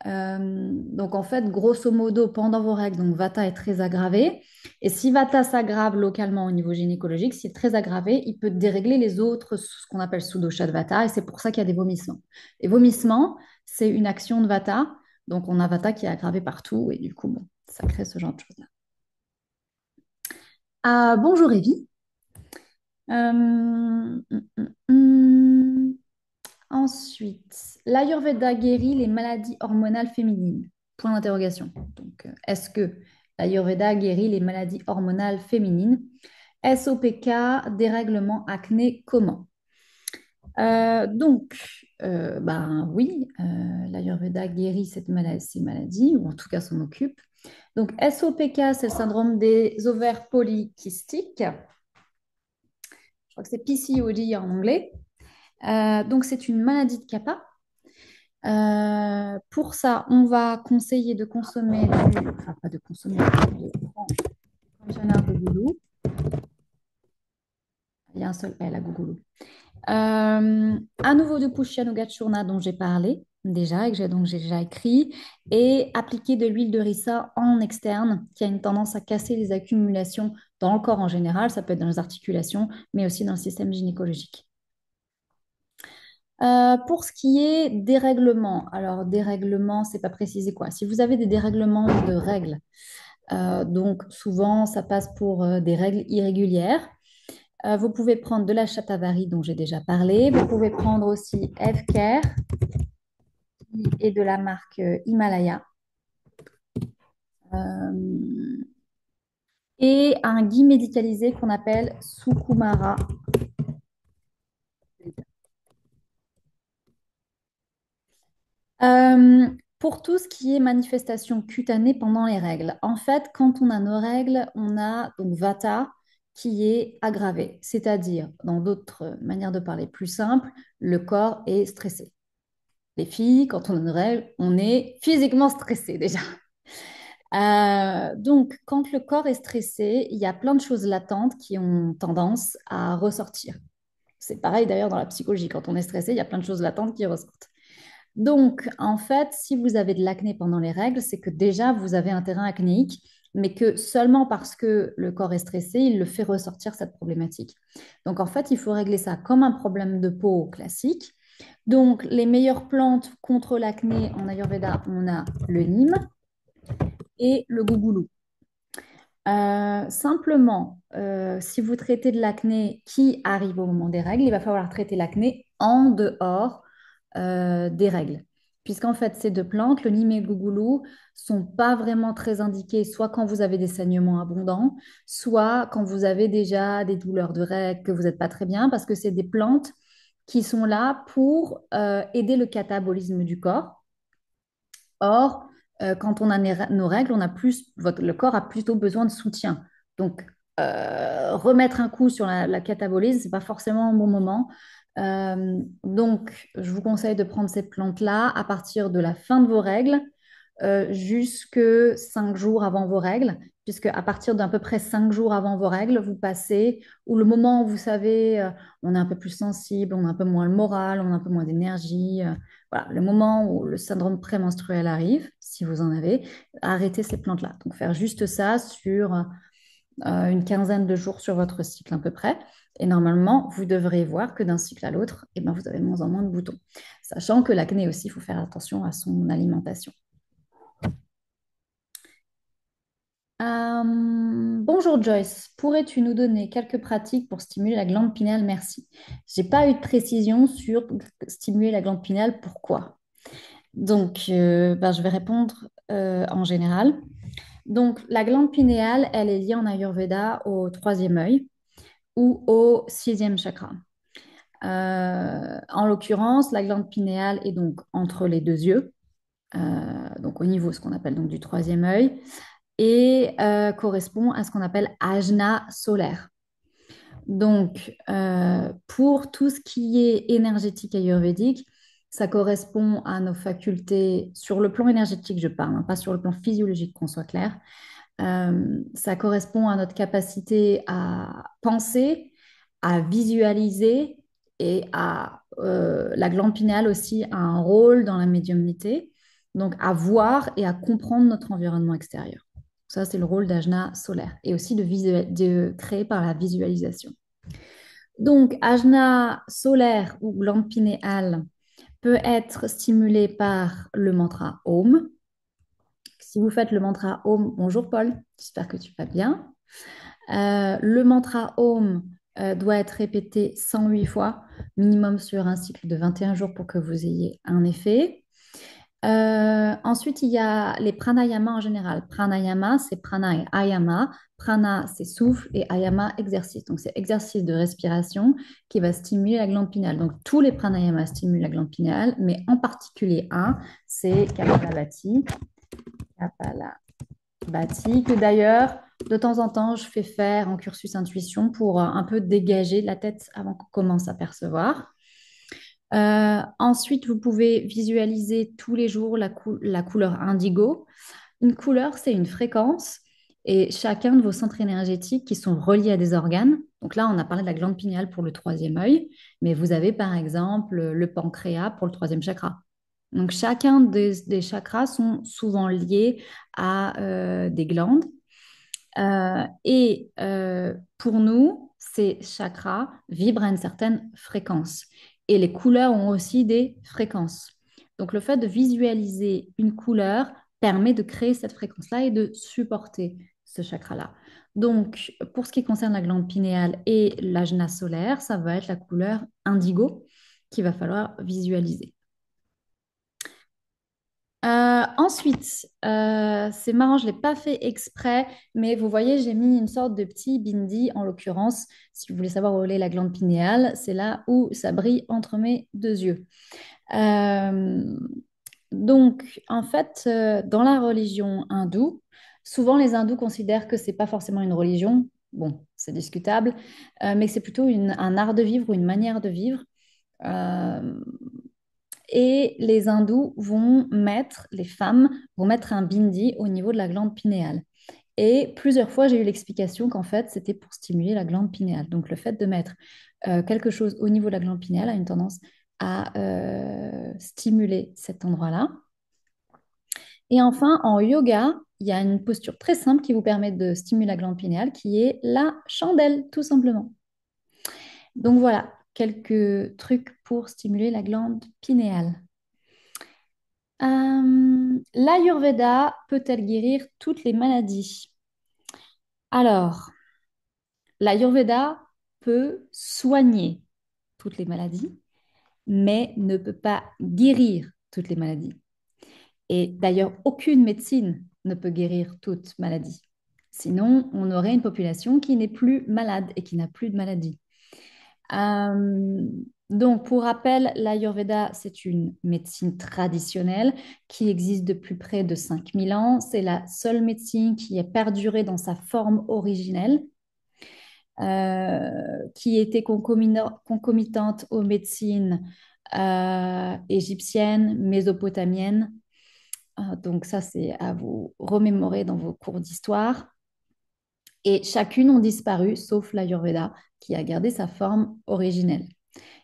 Donc en fait, grosso modo, pendant vos règles, donc Vata est très aggravé. Et si Vata s'aggrave localement au niveau gynécologique, s'il est très aggravé, il peut dérégler les autres, ce qu'on appelle sous-dosha de Vata, et c'est pour ça qu'il y a des vomissements. Les vomissements, c'est une action de Vata, donc on a Vata qui est aggravé partout, et du coup, bon, ça crée ce genre de choses-là. Bonjour Evie. Ensuite, l'Ayurveda guérit les maladies hormonales féminines. Point d'interrogation. Donc, est-ce que l'Ayurveda guérit les maladies hormonales féminines? SOPK, dérèglement, acné, comment? Ben oui, l'Ayurveda guérit ces maladies, ou en tout cas s'en occupe. Donc, SOPK, c'est le syndrome des ovaires polykystiques. Je crois que c'est PCOD en anglais. Donc, c'est une maladie de Kappa. Pour ça, on va conseiller de consommer enfin pas de consommer, de prendre un canard de goulou. Il y a un seul L à goulou. À nouveau de Pushya Churna dont j'ai parlé déjà et que j'ai déjà écrit, et appliquer de l'huile de ricin en externe qui a une tendance à casser les accumulations dans le corps en général, ça peut être dans les articulations, mais aussi dans le système gynécologique. Pour ce qui est dérèglement, alors dérèglement, c'est pas précisé quoi. Si vous avez des dérèglements de règles, donc souvent ça passe pour des règles irrégulières, vous pouvez prendre de la shatavari dont j'ai déjà parlé. Vous pouvez prendre aussi F-Care qui est de la marque Himalaya. Et un ghee médicalisé qu'on appelle Sukumara. Pour tout ce qui est manifestation cutanée pendant les règles, en fait, quand on a nos règles, on a donc Vata qui est aggravé, c'est-à-dire, dans d'autres manières de parler plus simples, le corps est stressé. Les filles, quand on a nos règles, on est physiquement stressé déjà. Donc, quand le corps est stressé, il y a plein de choses latentes qui ont tendance à ressortir. C'est pareil d'ailleurs dans la psychologie. Quand on est stressé, il y a plein de choses latentes qui ressortent. Donc, en fait, si vous avez de l'acné pendant les règles, c'est que déjà vous avez un terrain acnéique, mais que seulement parce que le corps est stressé, il le fait ressortir cette problématique. Donc, en fait, il faut régler ça comme un problème de peau classique. Donc, les meilleures plantes contre l'acné en Ayurveda, on a le Nîmes et le Gougoulou. Simplement, si vous traitez de l'acné qui arrive au moment des règles, il va falloir traiter l'acné en dehors des règles. Puisqu'en fait, ces deux plantes, le Nîmes et le Gougoulou, sont pas vraiment très indiquées, soit quand vous avez des saignements abondants, soit quand vous avez déjà des douleurs de règles, que vous n'êtes pas très bien, parce que c'est des plantes qui sont là pour aider le catabolisme du corps. Or, quand on a nos règles, le corps a plutôt besoin de soutien. Donc, remettre un coup sur la catabolisme, ce n'est pas forcément un bon moment. Donc, je vous conseille de prendre ces plantes-là à partir de la fin de vos règles jusque 5 jours avant vos règles, puisque à partir d'à peu près 5 jours avant vos règles, vous passez, ou le moment où vous savez, on est un peu plus sensible, on a un peu moins le moral, on a un peu moins d'énergie. Voilà, le moment où le syndrome prémenstruel arrive, si vous en avez, arrêtez ces plantes-là. Donc faire juste ça sur une quinzaine de jours sur votre cycle à peu près. Et normalement, vous devrez voir que d'un cycle à l'autre, eh ben, vous avez de moins en moins de boutons. Sachant que l'acné aussi, il faut faire attention à son alimentation. Bonjour Joyce, pourrais-tu nous donner quelques pratiques pour stimuler la glande pinéale? Merci. J'ai pas eu de précision sur stimuler la glande pinéale, pourquoi? Donc, ben, je vais répondre en général. Donc, la glande pinéale, elle est liée en Ayurveda au troisième œil ou au sixième chakra. En l'occurrence, la glande pinéale est donc entre les deux yeux, donc au niveau ce qu'on appelle donc du troisième œil, et correspond à ce qu'on appelle ajna solaire. Donc, pour tout ce qui est énergétique ayurvédique, ça correspond à nos facultés, sur le plan énergétique, je parle, hein, pas sur le plan physiologique, qu'on soit clair. Ça correspond à notre capacité à penser, à visualiser et à la glande pinéale aussi a un rôle dans la médiumnité. donc à voir et à comprendre notre environnement extérieur. Ça, c'est le rôle d'ajna solaire et aussi de créer par la visualisation. Donc, ajna solaire ou glande pinéale peut être stimulé par le mantra Om. Si vous faites le mantra Om, bonjour Paul, j'espère que tu vas bien. Le mantra Om doit être répété 108 fois, minimum sur un cycle de 21 jours pour que vous ayez un effet. Ensuite, il y a les pranayamas en général. Pranayama, c'est prana et ayama. Prana, c'est souffle et ayama, exercice. Donc, c'est exercice de respiration qui va stimuler la glande pinéale. Donc, tous les pranayamas stimulent la glande pinéale, mais en particulier un, c'est Kapalabhati. Kapalabhati, que d'ailleurs, de temps en temps, je fais faire en cursus intuition pour un peu dégager la tête avant qu'on commence à percevoir. Ensuite, vous pouvez visualiser tous les jours la couleur indigo. Une couleur, c'est une fréquence et chacun de vos centres énergétiques qui sont reliés à des organes. Donc là, on a parlé de la glande pinéale pour le troisième œil, mais vous avez par exemple le pancréas pour le troisième chakra. Donc chacun des chakras sont souvent liés à des glandes. Pour nous, ces chakras vibrent à une certaine fréquence. Et les couleurs ont aussi des fréquences. Donc le fait de visualiser une couleur permet de créer cette fréquence-là et de supporter ce chakra-là. Donc pour ce qui concerne la glande pinéale et l'ajna solaire, ça va être la couleur indigo qu'il va falloir visualiser. Ensuite, c'est marrant, je ne l'ai pas fait exprès, mais vous voyez, j'ai mis une sorte de petit bindi, en l'occurrence, si vous voulez savoir où est la glande pinéale, c'est là où ça brille entre mes deux yeux. Euh, donc, en fait, dans la religion hindoue, souvent les hindous considèrent que c'est pas forcément une religion, bon, c'est discutable, mais que c'est plutôt un art de vivre ou une manière de vivre. Euh, et les hindous les femmes vont mettre un bindi au niveau de la glande pinéale. Et plusieurs fois, j'ai eu l'explication qu'en fait, c'était pour stimuler la glande pinéale. Donc, le fait de mettre quelque chose au niveau de la glande pinéale a une tendance à stimuler cet endroit-là. Et enfin, en yoga, il y a une posture très simple qui vous permet de stimuler la glande pinéale, qui est la chandelle, tout simplement. Donc voilà, quelques trucs pour stimuler la glande pinéale. L'Ayurveda peut-elle guérir toutes les maladies? Alors, l'Ayurveda peut soigner toutes les maladies, mais ne peut pas guérir toutes les maladies. Et d'ailleurs, aucune médecine ne peut guérir toute maladie. Sinon, on aurait une population qui n'est plus malade et qui n'a plus de maladie. Euh, donc, pour rappel, l'Ayurveda, c'est une médecine traditionnelle qui existe depuis près de 5000 ans. C'est la seule médecine qui est perdurée dans sa forme originelle, qui était concomitante aux médecines égyptiennes, mésopotamiennes. Donc, ça, c'est à vous remémorer dans vos cours d'histoire. Et chacune ont disparu, sauf l'Ayurveda, qui a gardé sa forme originelle,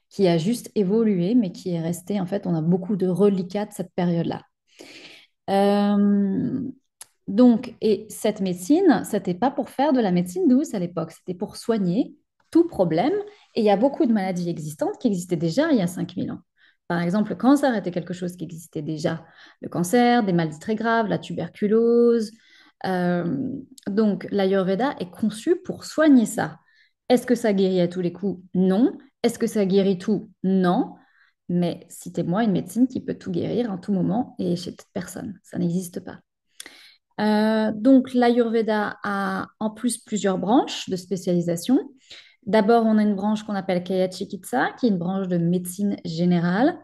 qui a juste évolué, mais qui est resté, en fait, on a beaucoup de reliquats de cette période-là. Euh, donc, et cette médecine, c'était pas pour faire de la médecine douce à l'époque, c'était pour soigner tout problème. Et il y a beaucoup de maladies existantes qui existaient déjà il y a 5000 ans. Par exemple, le cancer était quelque chose qui existait déjà. Le cancer, des maladies très graves, la tuberculose. Euh, donc, l'Ayurveda est conçu pour soigner ça. Est-ce que ça guérit à tous les coups? Non. Est-ce que ça guérit tout? Non. Mais citez-moi une médecine qui peut tout guérir en tout moment et chez toute personne. Ça n'existe pas. Donc, l'Ayurveda a en plus plusieurs branches de spécialisation. D'abord, on a une branche qu'on appelle Kaya Chikitsa, qui est une branche de médecine générale.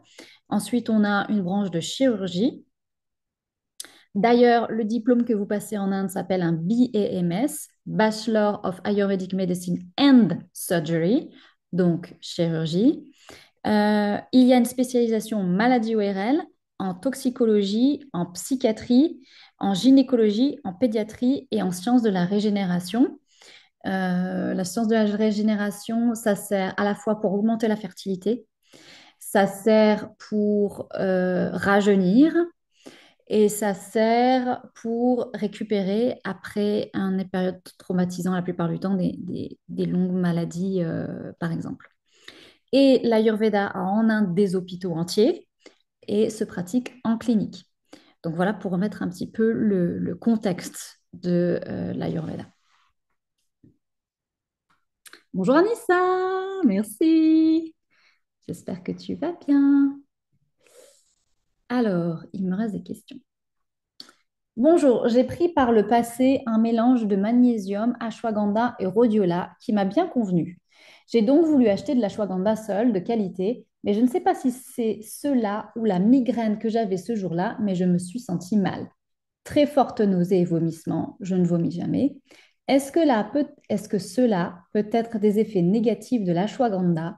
Ensuite, on a une branche de chirurgie. D'ailleurs, le diplôme que vous passez en Inde s'appelle un BAMS, Bachelor of Ayurvedic Medicine and Surgery, donc chirurgie. Il y a une spécialisation maladie ORL, en toxicologie, en psychiatrie, en gynécologie, en pédiatrie et en sciences de la régénération. La science de la régénération, ça sert à la fois pour augmenter la fertilité, ça sert pour rajeunir Et ça sert pour récupérer après une période traumatisante, la plupart du temps, des longues maladies, par exemple. Et l'Ayurveda a en Inde des hôpitaux entiers et se pratique en clinique. Donc voilà pour remettre un petit peu le contexte de l'Ayurveda. Bonjour Anissa, merci. J'espère que tu vas bien. Alors, il me reste des questions. Bonjour, j'ai pris par le passé un mélange de magnésium, ashwagandha et rhodiola qui m'a bien convenu. J'ai donc voulu acheter de l'ashwagandha seul, de qualité, mais je ne sais pas si c'est cela ou la migraine que j'avais ce jour-là, mais je me suis sentie mal. Très forte nausée et vomissement, je ne vomis jamais. Est-ce que cela peut être des effets négatifs de l'ashwagandha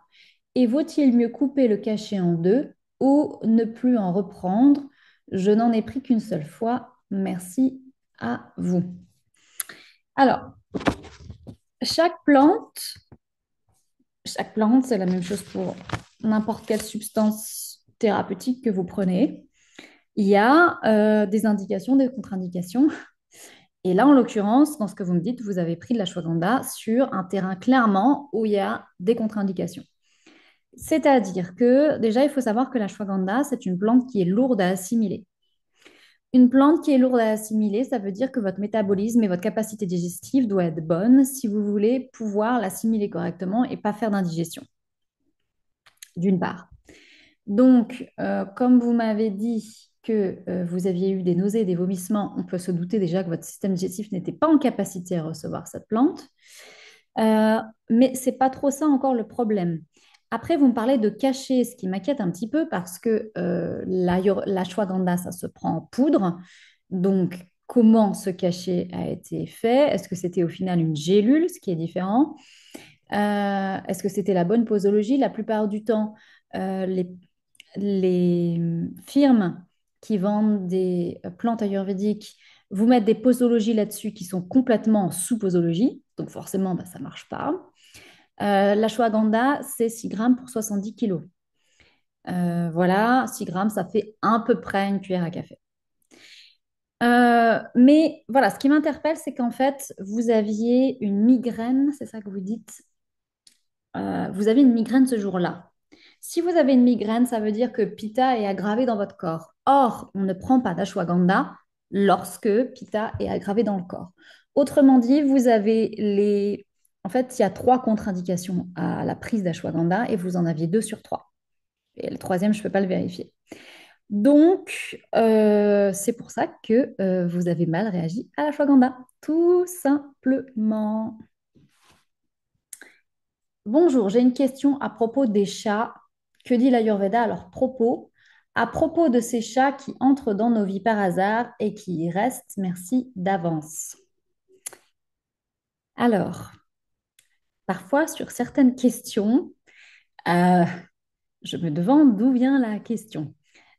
et vaut-il mieux couper le cachet en deux ou ne plus en reprendre? Je n'en ai pris qu'une seule fois. Merci à vous. Alors, chaque plante, chaque plante, c'est la même chose pour n'importe quelle substance thérapeutique que vous prenez. Il y a des indications, des contre-indications. Et là, en l'occurrence, dans ce que vous me dites, vous avez pris de l'ashwagandha sur un terrain clairement où il y a des contre-indications. C'est-à-dire que déjà, il faut savoir que l'ashwagandha, c'est une plante qui est lourde à assimiler. Une plante qui est lourde à assimiler, ça veut dire que votre métabolisme et votre capacité digestive doivent être bonnes si vous voulez pouvoir l'assimiler correctement et pas faire d'indigestion, d'une part. Donc, comme vous m'avez dit que vous aviez eu des nausées et des vomissements, on peut se douter déjà que votre système digestif n'était pas en capacité à recevoir cette plante. Euh, mais c'est pas trop ça encore le problème. Après, vous me parlez de cachet, ce qui m'inquiète un petit peu parce que l'ashwagandha, ça se prend en poudre. Donc, comment ce cachet a été fait? Est-ce que c'était au final une gélule, ce qui est différent? Est-ce que c'était la bonne posologie? La plupart du temps, les firmes qui vendent des plantes ayurvédiques vous mettent des posologies là-dessus qui sont complètement en sous-posologie. Donc forcément, bah, ça ne marche pas. L'ashwagandha, c'est 6 grammes pour 70 kilos. Voilà, 6 grammes, ça fait à peu près une cuillère à café. Mais voilà, ce qui m'interpelle, c'est qu'en fait, vous aviez une migraine, c'est ça que vous dites, vous avez une migraine ce jour-là. Si vous avez une migraine, ça veut dire que Pitta est aggravé dans votre corps. Or, on ne prend pas d'ashwagandha lorsque Pitta est aggravé dans le corps. Autrement dit, vous avez les... En fait, il y a 3 contre-indications à la prise d'ashwagandha et vous en aviez 2 sur 3. Et le troisième, je ne peux pas le vérifier. Donc, c'est pour ça que vous avez mal réagi à l'ashwagandha, tout simplement. Bonjour, j'ai une question à propos des chats. Que dit l'Ayurveda à leur propos? À propos de ces chats qui entrent dans nos vies par hasard et qui y restent, merci d'avance. Alors, parfois sur certaines questions, euh, je me demande d'où vient la question.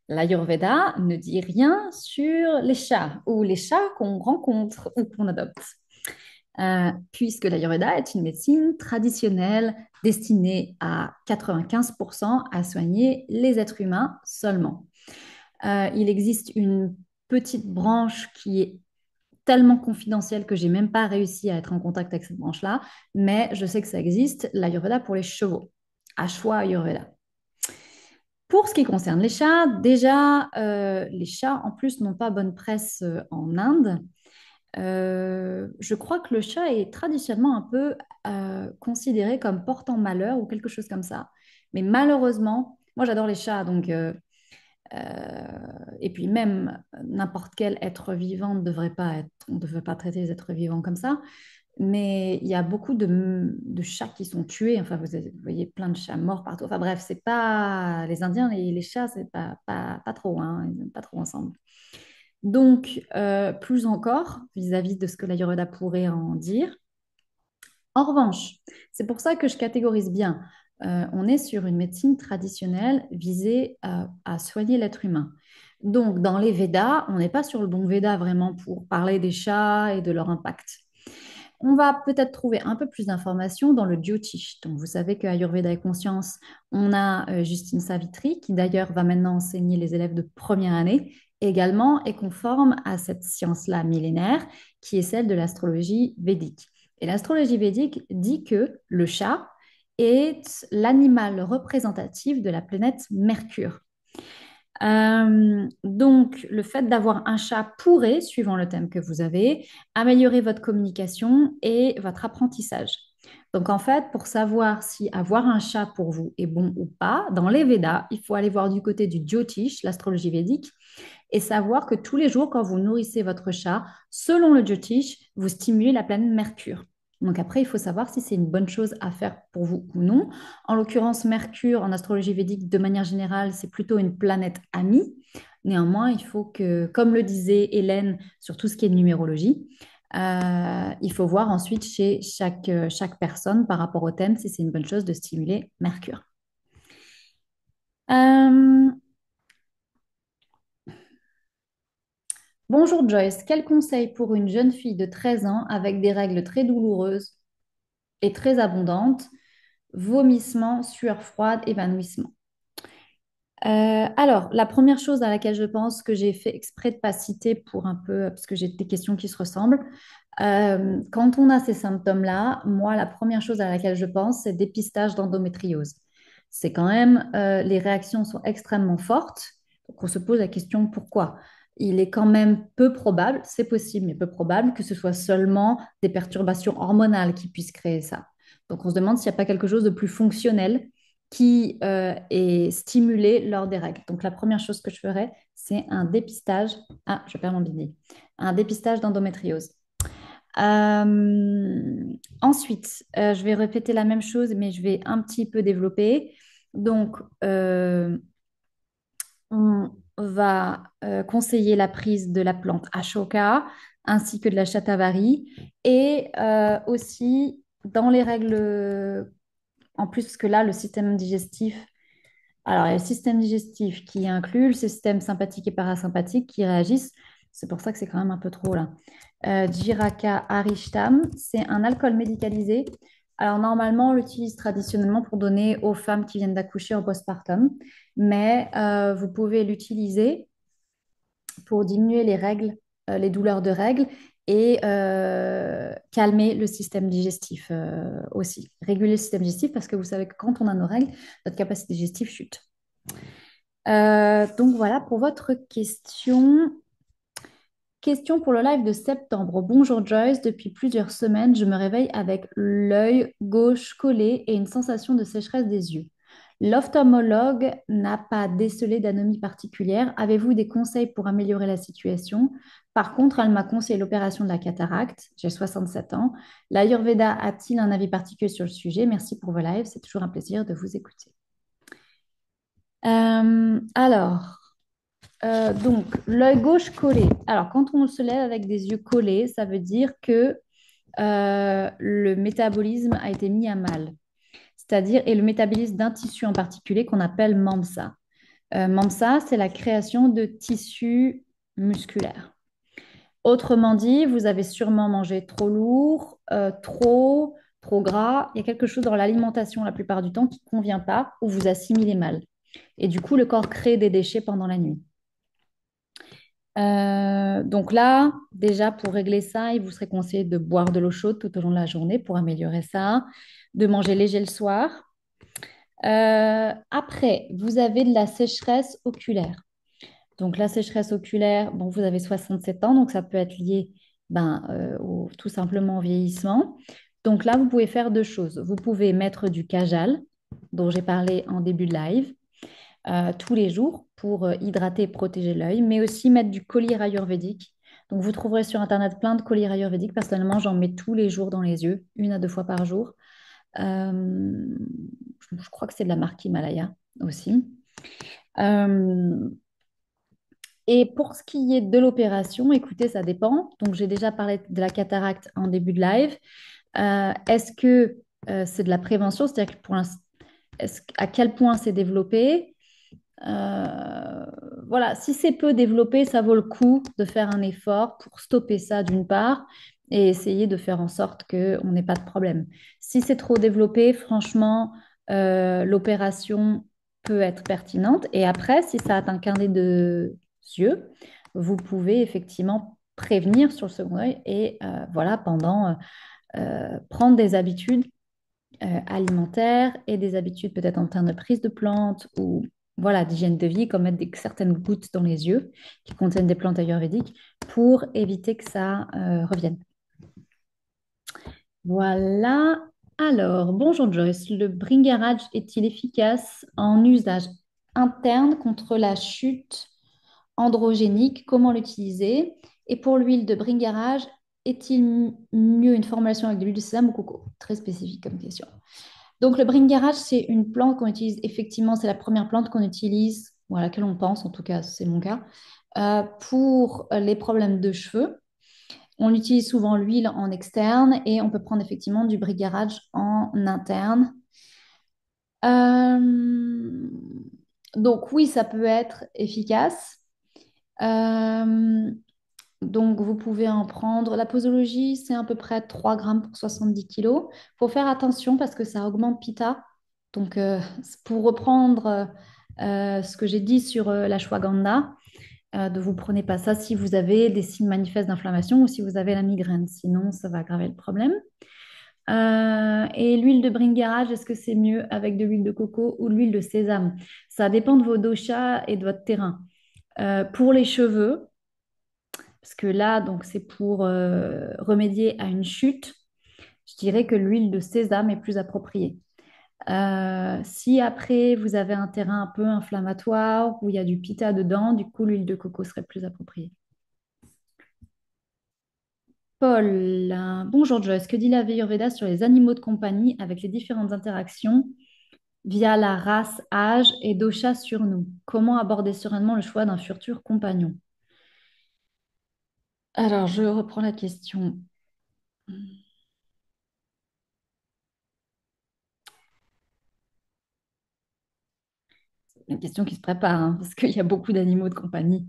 L'Ayurveda ne dit rien sur les chats ou les chats qu'on rencontre ou qu'on adopte. Puisque l'Ayurveda est une médecine traditionnelle destinée à 95% à soigner les êtres humains seulement. Il existe une petite branche qui est tellement confidentielle que j'ai même pas réussi à être en contact avec cette branche-là, mais je sais que ça existe, l'Ayurveda pour les chevaux, Ashwa Ayurveda. Pour ce qui concerne les chats, déjà, les chats en plus n'ont pas bonne presse en Inde. Je crois que le chat est traditionnellement un peu considéré comme portant malheur ou quelque chose comme ça. Mais malheureusement, moi j'adore les chats, donc et puis même n'importe quel être vivant ne devrait pas être, on ne devrait pas traiter les êtres vivants comme ça. Mais il y a beaucoup de chats qui sont tués. Enfin, vous voyez plein de chats morts partout. Enfin bref, c'est pas les Indiens et les chats, c'est pas trop, hein, ils n'aiment pas trop ensemble. Donc, plus encore, vis-à-vis de ce que l'Ayurveda pourrait en dire. En revanche, c'est pour ça que je catégorise bien. On est sur une médecine traditionnelle visée à soigner l'être humain. Donc, dans les Védas, on n'est pas sur le bon Veda vraiment pour parler des chats et de leur impact. On va peut-être trouver un peu plus d'informations dans le Jyotish. Donc, vous savez que Ayurveda et Conscience, on a Justine Savitri, qui d'ailleurs va maintenant enseigner les élèves de première année également est conforme à cette science-là millénaire qui est celle de l'astrologie védique. Et l'astrologie védique dit que le chat est l'animal représentatif de la planète Mercure. Donc, le fait d'avoir un chat pourrait, suivant le thème que vous avez, améliorer votre communication et votre apprentissage. Donc, en fait, pour savoir si avoir un chat pour vous est bon ou pas, dans les Védas, il faut aller voir du côté du Jyotish, l'astrologie védique, et savoir que tous les jours, quand vous nourrissez votre chat, selon le Jyotish, vous stimulez la planète Mercure. Donc après, il faut savoir si c'est une bonne chose à faire pour vous ou non. En l'occurrence, Mercure, en astrologie védique, de manière générale, c'est plutôt une planète amie. Néanmoins, il faut que, comme le disait Hélène sur tout ce qui est numérologie, il faut voir ensuite chez chaque personne par rapport au thème si c'est une bonne chose de stimuler Mercure. Euh, Bonjour Joyce, quel conseil pour une jeune fille de 13 ans avec des règles très douloureuses et très abondantes, vomissements, sueur froide, évanouissement? Alors, la première chose à laquelle je pense que j'ai fait exprès de pas citer pour un peu, parce que j'ai des questions qui se ressemblent, quand on a ces symptômes-là, moi, la première chose à laquelle je pense, c'est dépistage d'endométriose. C'est quand même, les réactions sont extrêmement fortes, donc on se pose la question pourquoi. Il est quand même peu probable, c'est possible, mais peu probable que ce soit seulement des perturbations hormonales qui puissent créer ça. Donc on se demande s'il n'y a pas quelque chose de plus fonctionnel qui est stimulé lors des règles. Donc, la première chose que je ferais, c'est un dépistage. Ah, je perds mon billet. Un dépistage d'endométriose. Ensuite, je vais répéter la même chose, mais je vais un petit peu développer. Donc, on va conseiller la prise de la plante Ashoka ainsi que de la shatavari et aussi dans les règles, en plus que là, le système digestif. Alors, il y a le système digestif qui inclut le système sympathique et parasympathique qui réagissent. C'est pour ça que c'est quand même un peu trop là. Jiraka Arishtam, c'est un alcool médicalisé. Alors, normalement, on l'utilise traditionnellement pour donner aux femmes qui viennent d'accoucher en postpartum, mais vous pouvez l'utiliser pour diminuer les règles, les douleurs de règles et calmer le système digestif aussi. Réguler le système digestif parce que vous savez que quand on a nos règles, notre capacité digestive chute. Donc voilà pour votre question. Question pour le live de septembre. Bonjour Joyce, depuis plusieurs semaines, je me réveille avec l'œil gauche collé et une sensation de sécheresse des yeux. L'ophtalmologue n'a pas décelé d'anomie particulière. Avez-vous des conseils pour améliorer la situation? Par contre, elle m'a conseillé l'opération de la cataracte. J'ai 67 ans. L'Ayurveda a-t-il un avis particulier sur le sujet? Merci pour vos lives. C'est toujours un plaisir de vous écouter. Donc, l'œil gauche collé. Alors, quand on se lève avec des yeux collés, ça veut dire que le métabolisme a été mis à mal. C'est-à-dire, et le métabolisme d'un tissu en particulier qu'on appelle MAMSA. MAMSA, c'est la création de tissus musculaires. Autrement dit, vous avez sûrement mangé trop lourd, trop gras. Il y a quelque chose dans l'alimentation la plupart du temps qui ne convient pas ou vous assimilez mal. Et du coup, le corps crée des déchets pendant la nuit. Donc là, déjà pour régler ça, il vous serait conseillé de boire de l'eau chaude tout au long de la journée pour améliorer ça, de manger léger le soir. Après, vous avez de la sécheresse oculaire. Donc la sécheresse oculaire, bon, vous avez 67 ans, donc ça peut être lié tout simplement au vieillissement. Donc là, vous pouvez faire deux choses. Vous pouvez mettre du Kajal, dont j'ai parlé en début de live tous les jours pour hydrater et protéger l'œil, mais aussi mettre du collyre ayurvédique. Donc, vous trouverez sur Internet plein de collyres ayurvédiques. Personnellement, j'en mets tous les jours dans les yeux, 1 à 2 fois par jour. Je crois que c'est de la marque Himalaya aussi. Euh, et pour ce qui est de l'opération, écoutez, ça dépend. Donc, j'ai déjà parlé de la cataracte en début de live. Est-ce que c'est de la prévention? C'est-à-dire que à quel point c'est développé? Voilà, si c'est peu développé, ça vaut le coup de faire un effort pour stopper ça d'une part et essayer de faire en sorte qu'on n'ait pas de problème. Si c'est trop développé, franchement, l'opération peut être pertinente. Et après, si ça atteint qu'un des deux, yeux, vous pouvez effectivement prévenir sur le second œil et voilà, prendre des habitudes alimentaires et des habitudes peut-être en termes de prise de plantes ou voilà, d'hygiène de vie, comme mettre certaines gouttes dans les yeux qui contiennent des plantes ayurvédiques pour éviter que ça revienne. Voilà. Alors, bonjour Joyce. Le Bringarage est-il efficace en usage interne contre la chute androgénique? Comment l'utiliser? Et pour l'huile de Bringarage, est-il mieux une formulation avec de l'huile de sésame ou coco? Très spécifique comme question. Donc, le Bringarage, c'est une plante qu'on utilise effectivement, c'est la première plante qu'on utilise, ou à laquelle on pense, en tout cas, c'est mon cas, pour les problèmes de cheveux. On utilise souvent l'huile en externe et on peut prendre effectivement du Bringarage en interne. Euh, donc, oui, ça peut être efficace. Euh, donc, vous pouvez en prendre. La posologie, c'est à peu près 3 grammes pour 70 kilos. Il faut faire attention parce que ça augmente Pitta. Donc, pour reprendre ce que j'ai dit sur l'ashwagandha, de vous prenez pas ça si vous avez des signes manifestes d'inflammation ou si vous avez la migraine. Sinon, ça va aggraver le problème. Et l'huile de Bringarage, est-ce que c'est mieux avec de l'huile de coco ou de l'huile de sésame? Ça dépend de vos doshas et de votre terrain. Pour les cheveux, parce que là, donc, c'est pour remédier à une chute, je dirais que l'huile de sésame est plus appropriée. Si après, vous avez un terrain un peu inflammatoire où il y a du pitta dedans, du coup, l'huile de coco serait plus appropriée. Paul, bonjour Joyce, que dit la Ayurveda sur les animaux de compagnie avec les différentes interactions via la race, âge et dosha sur nous? Comment aborder sereinement le choix d'un futur compagnon? Alors, je reprends la question. C'est une question qui se prépare, hein, parce qu'il y a beaucoup d'animaux de compagnie.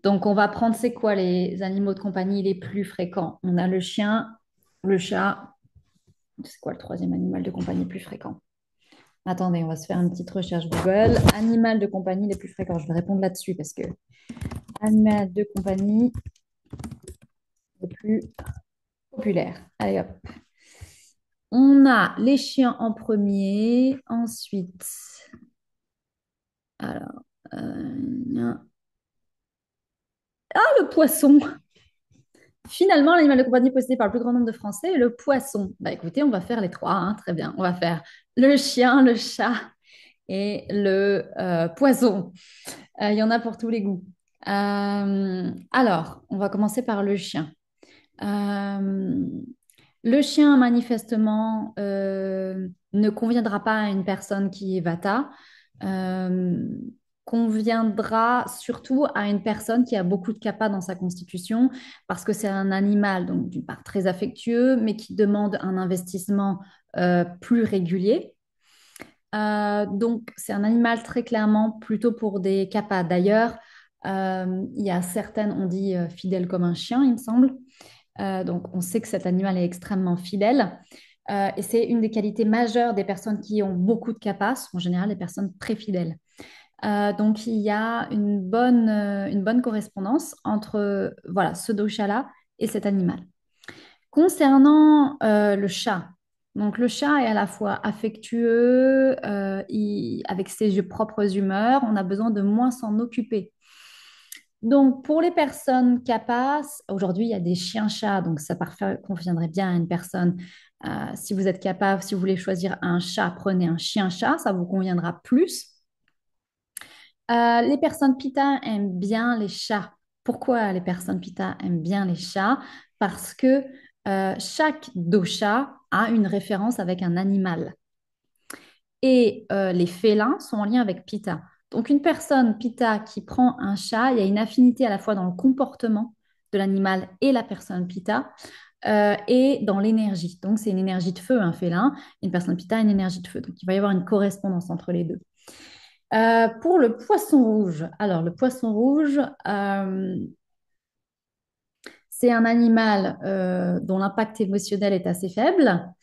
Donc, on va prendre, c'est quoi les animaux de compagnie les plus fréquents? On a le chien, le chat. C'est quoi le troisième animal de compagnie plus fréquent? Attendez, on va se faire une petite recherche Google. Animal de compagnie les plus fréquents. Je vais répondre là-dessus parce que animal de compagnie le plus populaire. Allez hop. On a les chiens en premier. Ensuite, alors, le poisson. Finalement, l'animal de compagnie possédé par le plus grand nombre de Français est le poisson. Bah écoutez, on va faire les trois, hein, très bien. On va faire le chien, le chat et le poisson. Il y en a pour tous les goûts. Alors, on va commencer par le chien. Euh, le chien, manifestement, ne conviendra pas à une personne qui est vata, euh, conviendra surtout à une personne qui a beaucoup de kapha dans sa constitution, parce que c'est un animal, donc d'une part très affectueux, mais qui demande un investissement plus régulier. Donc, c'est un animal très clairement plutôt pour des kappas. D'ailleurs, il y a certaines, on dit fidèle comme un chien, il me semble. Donc, on sait que cet animal est extrêmement fidèle. Et c'est une des qualités majeures des personnes qui ont beaucoup de capas, en général des personnes très fidèles. Donc, il y a une bonne correspondance entre voilà, ce dosha-là et cet animal. Concernant le chat, donc le chat est à la fois affectueux, avec ses propres humeurs, on a besoin de moins s'en occuper. Donc, pour les personnes capaces, aujourd'hui, il y a des chiens-chats, donc ça conviendrait bien à une personne. Si vous êtes capable, si vous voulez choisir un chat, prenez un chien-chat, ça vous conviendra plus. Les personnes pitta aiment bien les chats. Pourquoi les personnes pitta aiment bien les chats? Parce que chaque dosha a une référence avec un animal. Et les félins sont en lien avec pitta. Donc, une personne pitta qui prend un chat, il y a une affinité à la fois dans le comportement de l'animal et la personne pitta et dans l'énergie. Donc, c'est une énergie de feu, un félin. Une personne pitta a une énergie de feu. Donc, il va y avoir une correspondance entre les deux. Pour le poisson rouge, alors le poisson rouge, c'est un animal dont l'impact émotionnel est assez faible,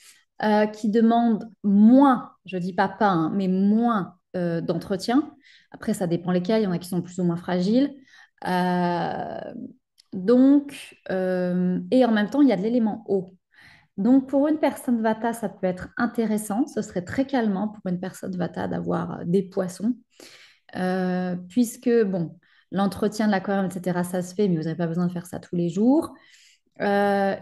qui demande moins, je dis pas, hein, mais moins d'entretien. Après, ça dépend lesquels, il y en a qui sont plus ou moins fragiles. Euh, et en même temps, il y a de l'élément eau. Donc, pour une personne Vata, ça peut être intéressant. Ce serait très calmant pour une personne Vata d'avoir des poissons. Puisque, bon, l'entretien de l'aquarium, etc., ça se fait, mais vous n'avez pas besoin de faire ça tous les jours. Il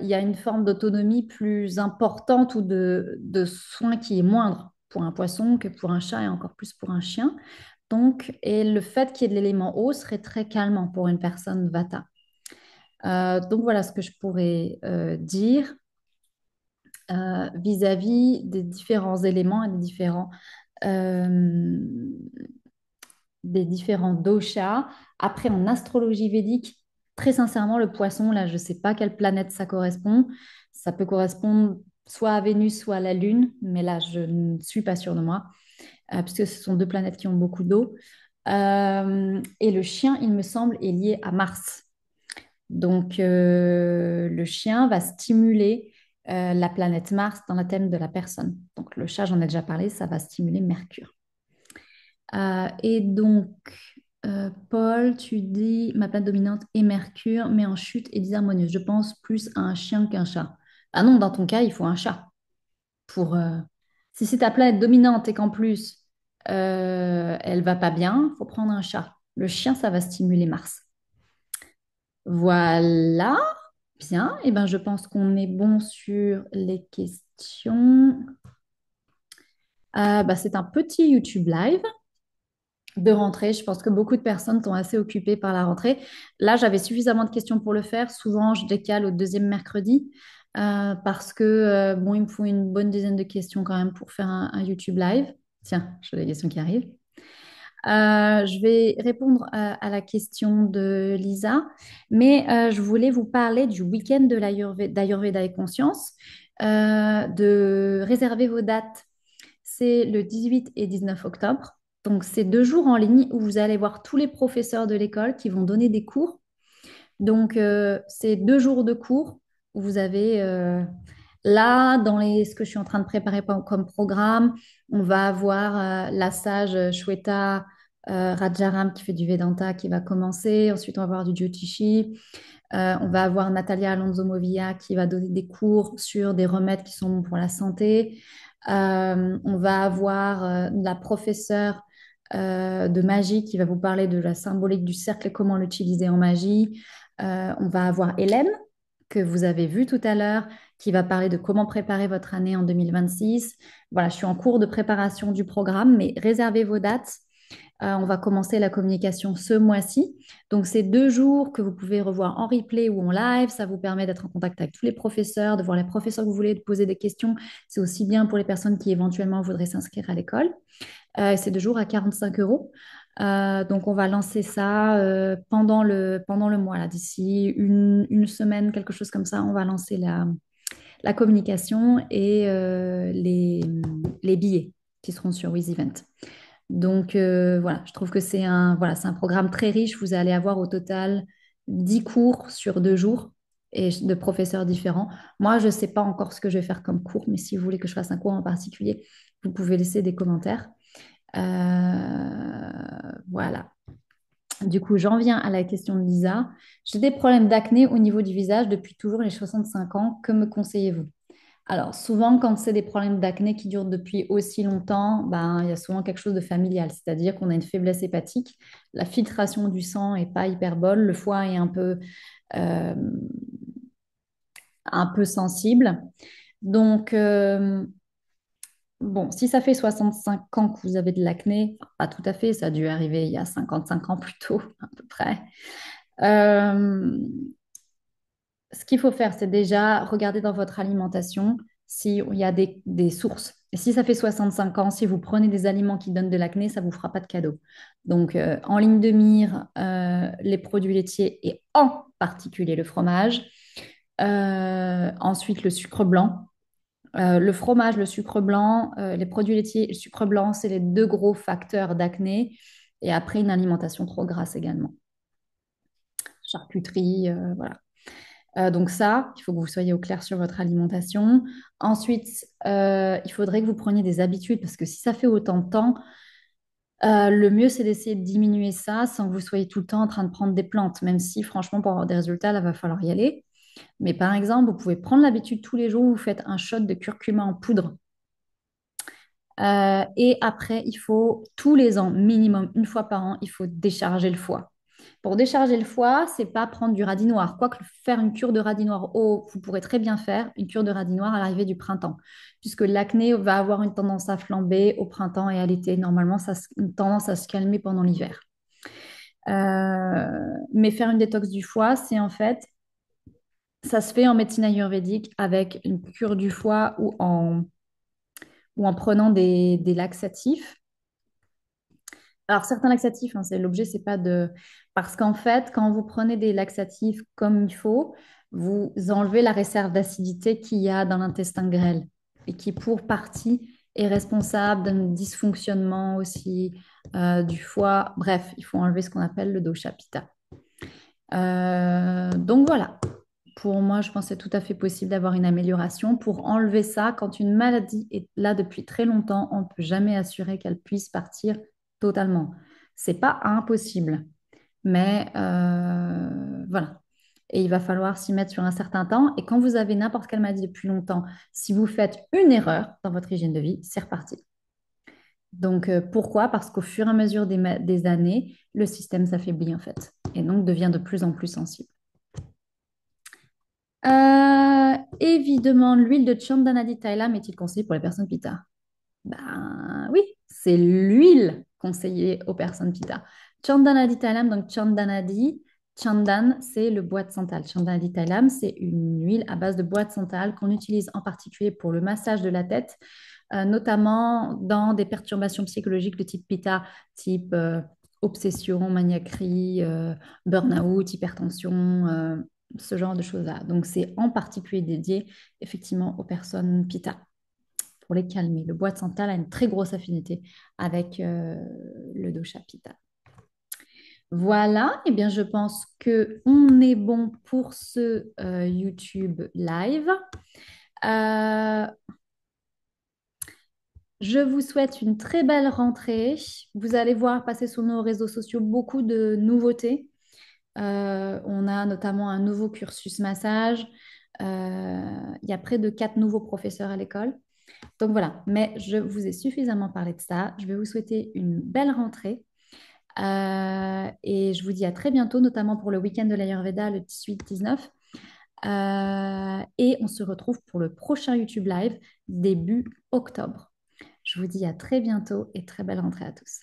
y a une forme d'autonomie plus importante ou de soin qui est moindre pour un poisson que pour un chat et encore plus pour un chien. Donc, et le fait qu'il y ait de l'élément eau serait très calmant pour une personne Vata. Donc, voilà ce que je pourrais dire vis-à-vis des différents éléments et euh, des différents doshas. Après, en astrologie védique, très sincèrement, le poisson, là, je ne sais pas quelle planète ça correspond. Ça peut correspondre soit à Vénus, soit à la Lune, mais là, je ne suis pas sûre de moi, puisque ce sont deux planètes qui ont beaucoup d'eau. Et le chien, il me semble, est lié à Mars. Donc, le chien va stimuler la planète Mars dans le thème de la personne. Donc, le chat, j'en ai déjà parlé, ça va stimuler Mercure. Et donc, Paul, tu dis ma planète dominante est Mercure, mais en chute et disharmonieuse. Je pense plus à un chien qu'un chat. Ah non, dans ton cas, il faut un chat. Pour, si c'est ta planète dominante et qu'en plus elle va pas bien, il faut prendre un chat. Le chien, ça va stimuler Mars. Voilà, bien. Et ben, je pense qu'on est bon sur les questions. Bah, c'est un petit YouTube live de rentrée. Je pense que beaucoup de personnes sont assez occupées par la rentrée. Là, j'avais suffisamment de questions pour le faire. Souvent, je décale au deuxième mercredi parce que, bon, il me faut une bonne dizaine de questions quand même pour faire un YouTube live. Tiens, j'ai des questions qui arrivent. Je vais répondre à la question de Lisa, mais je voulais vous parler du week-end de d'Ayurveda et Conscience, de réserver vos dates. C'est le 18 et 19 octobre. Donc, c'est 2 jours en ligne où vous allez voir tous les professeurs de l'école qui vont donner des cours. Donc, c'est 2 jours de cours où vous avez là, ce que je suis en train de préparer comme programme, on va avoir la sage Shweta Rajaram qui fait du Vedanta qui va commencer. Ensuite, on va avoir du Jyotishi. On va avoir Natalia Alonso Movia qui va donner des cours sur des remèdes qui sont bons pour la santé. On va avoir la professeure de magie qui va vous parler de la symbolique du cercle et comment l'utiliser en magie. On va avoir Hélène, que vous avez vue tout à l'heure, qui va parler de comment préparer votre année en 2026. Voilà, je suis en cours de préparation du programme, mais réservez vos dates. On va commencer la communication ce mois-ci. Donc, c'est 2 jours que vous pouvez revoir en replay ou en live. Ça vous permet d'être en contact avec tous les professeurs, de voir les professeurs que vous voulez, de poser des questions. C'est aussi bien pour les personnes qui éventuellement voudraient s'inscrire à l'école. C'est 2 jours à 45 euros. Donc, on va lancer ça pendant le mois, là, d'ici une semaine, quelque chose comme ça. On va lancer la communication et les billets qui seront sur WizEvent. Donc, voilà, je trouve que c'est un programme très riche. Vous allez avoir au total 10 cours sur 2 jours et de professeurs différents. Moi, je ne sais pas encore ce que je vais faire comme cours, mais si vous voulez que je fasse un cours en particulier, vous pouvez laisser des commentaires. Voilà. Du coup, j'en viens à la question de Lisa. J'ai des problèmes d'acné au niveau du visage depuis toujours les 65 ans. Que me conseillez-vous? Alors, souvent, quand c'est des problèmes d'acné qui durent depuis aussi longtemps, ben, il y a souvent quelque chose de familial, c'est-à-dire qu'on a une faiblesse hépatique, la filtration du sang n'est pas hyper bonne, le foie est euh, un peu sensible. Donc, bon, si ça fait 65 ans que vous avez de l'acné, enfin, pas tout à fait, ça a dû arriver il y a 55 ans plus tôt, à peu près. Euh, Ce qu'il faut faire, c'est déjà regarder dans votre alimentation s'il y a des sources. Et si ça fait 65 ans, si vous prenez des aliments qui donnent de l'acné, ça ne vous fera pas de cadeau. Donc, en ligne de mire, les produits laitiers et en particulier le fromage. Ensuite, le sucre blanc. Le fromage, le sucre blanc, les produits laitiers et le sucre blanc, c'est les 2 gros facteurs d'acné. Et après, une alimentation trop grasse également. Charcuterie, voilà. Donc ça, il faut que vous soyez au clair sur votre alimentation. Ensuite, il faudrait que vous preniez des habitudes parce que si ça fait autant de temps, Le mieux, c'est d'essayer de diminuer ça sans que vous soyez tout le temps en train de prendre des plantes, même si franchement, pour avoir des résultats, là, va falloir y aller. Mais par exemple, vous pouvez prendre l'habitude tous les jours, vous faites un shot de curcuma en poudre. Et après, il faut tous les ans, minimum une fois par an, il faut décharger le foie. Pour décharger le foie, c'est pas prendre du radis noir. Quoique faire une cure de radis noir, oh, vous pourrez très bien faire une cure de radis noir à l'arrivée du printemps, puisque l'acné va avoir une tendance à flamber au printemps et à l'été. Normalement, ça a une tendance à se calmer pendant l'hiver. Mais faire une détox du foie, c'est en fait, ça se fait en médecine ayurvédique avec une cure du foie ou en prenant des laxatifs. Alors, certains laxatifs, hein, c'est l'objet, c'est pas de... Parce qu'en fait, quand vous prenez des laxatifs comme il faut, vous enlevez la réserve d'acidité qu'il y a dans l'intestin grêle et qui, pour partie, est responsable d'un dysfonctionnement aussi du foie. Bref, il faut enlever ce qu'on appelle le dosha pitta. Donc voilà, pour moi, je pense que c'est tout à fait possible d'avoir une amélioration. Pour enlever ça, quand une maladie est là depuis très longtemps, on ne peut jamais assurer qu'elle puisse partir totalement. C'est pas impossible, mais voilà. Et il va falloir s'y mettre sur un certain temps. Et quand vous avez n'importe quelle maladie depuis longtemps, si vous faites une erreur dans votre hygiène de vie, c'est reparti. Donc pourquoi? Parce qu'au fur et à mesure des années, le système s'affaiblit en fait et donc devient de plus en plus sensible. Évidemment, l'huile de Chandana Thailand est-il conseillé pour les personnes pitta? Ben oui, c'est l'huile conseillée aux personnes pitta. Chandana Thailand, donc Chandanadi, Chandan, c'est le bois de santal. Chandana Thailand, c'est une huile à base de bois de santal qu'on utilise en particulier pour le massage de la tête, notamment dans des perturbations psychologiques de type pitta, type obsession, maniaquerie, burn-out, hypertension, ce genre de choses-là. Donc, c'est en particulier dédié effectivement aux personnes pitta pour les calmer. Le bois de santal a une très grosse affinité avec le dosha pitta. Voilà, et eh bien je pense que on est bon pour ce YouTube live. Euh, je vous souhaite une très belle rentrée. Vous allez voir passer sur nos réseaux sociaux beaucoup de nouveautés. On a notamment un nouveau cursus massage. Il y a près de 4 nouveaux professeurs à l'école. Donc voilà, mais je vous ai suffisamment parlé de ça. Je vais vous souhaiter une belle rentrée. Et je vous dis à très bientôt, notamment pour le week-end de l'Ayurveda le 18-19. Et on se retrouve pour le prochain YouTube Live début octobre. Je vous dis à très bientôt et très belle rentrée à tous.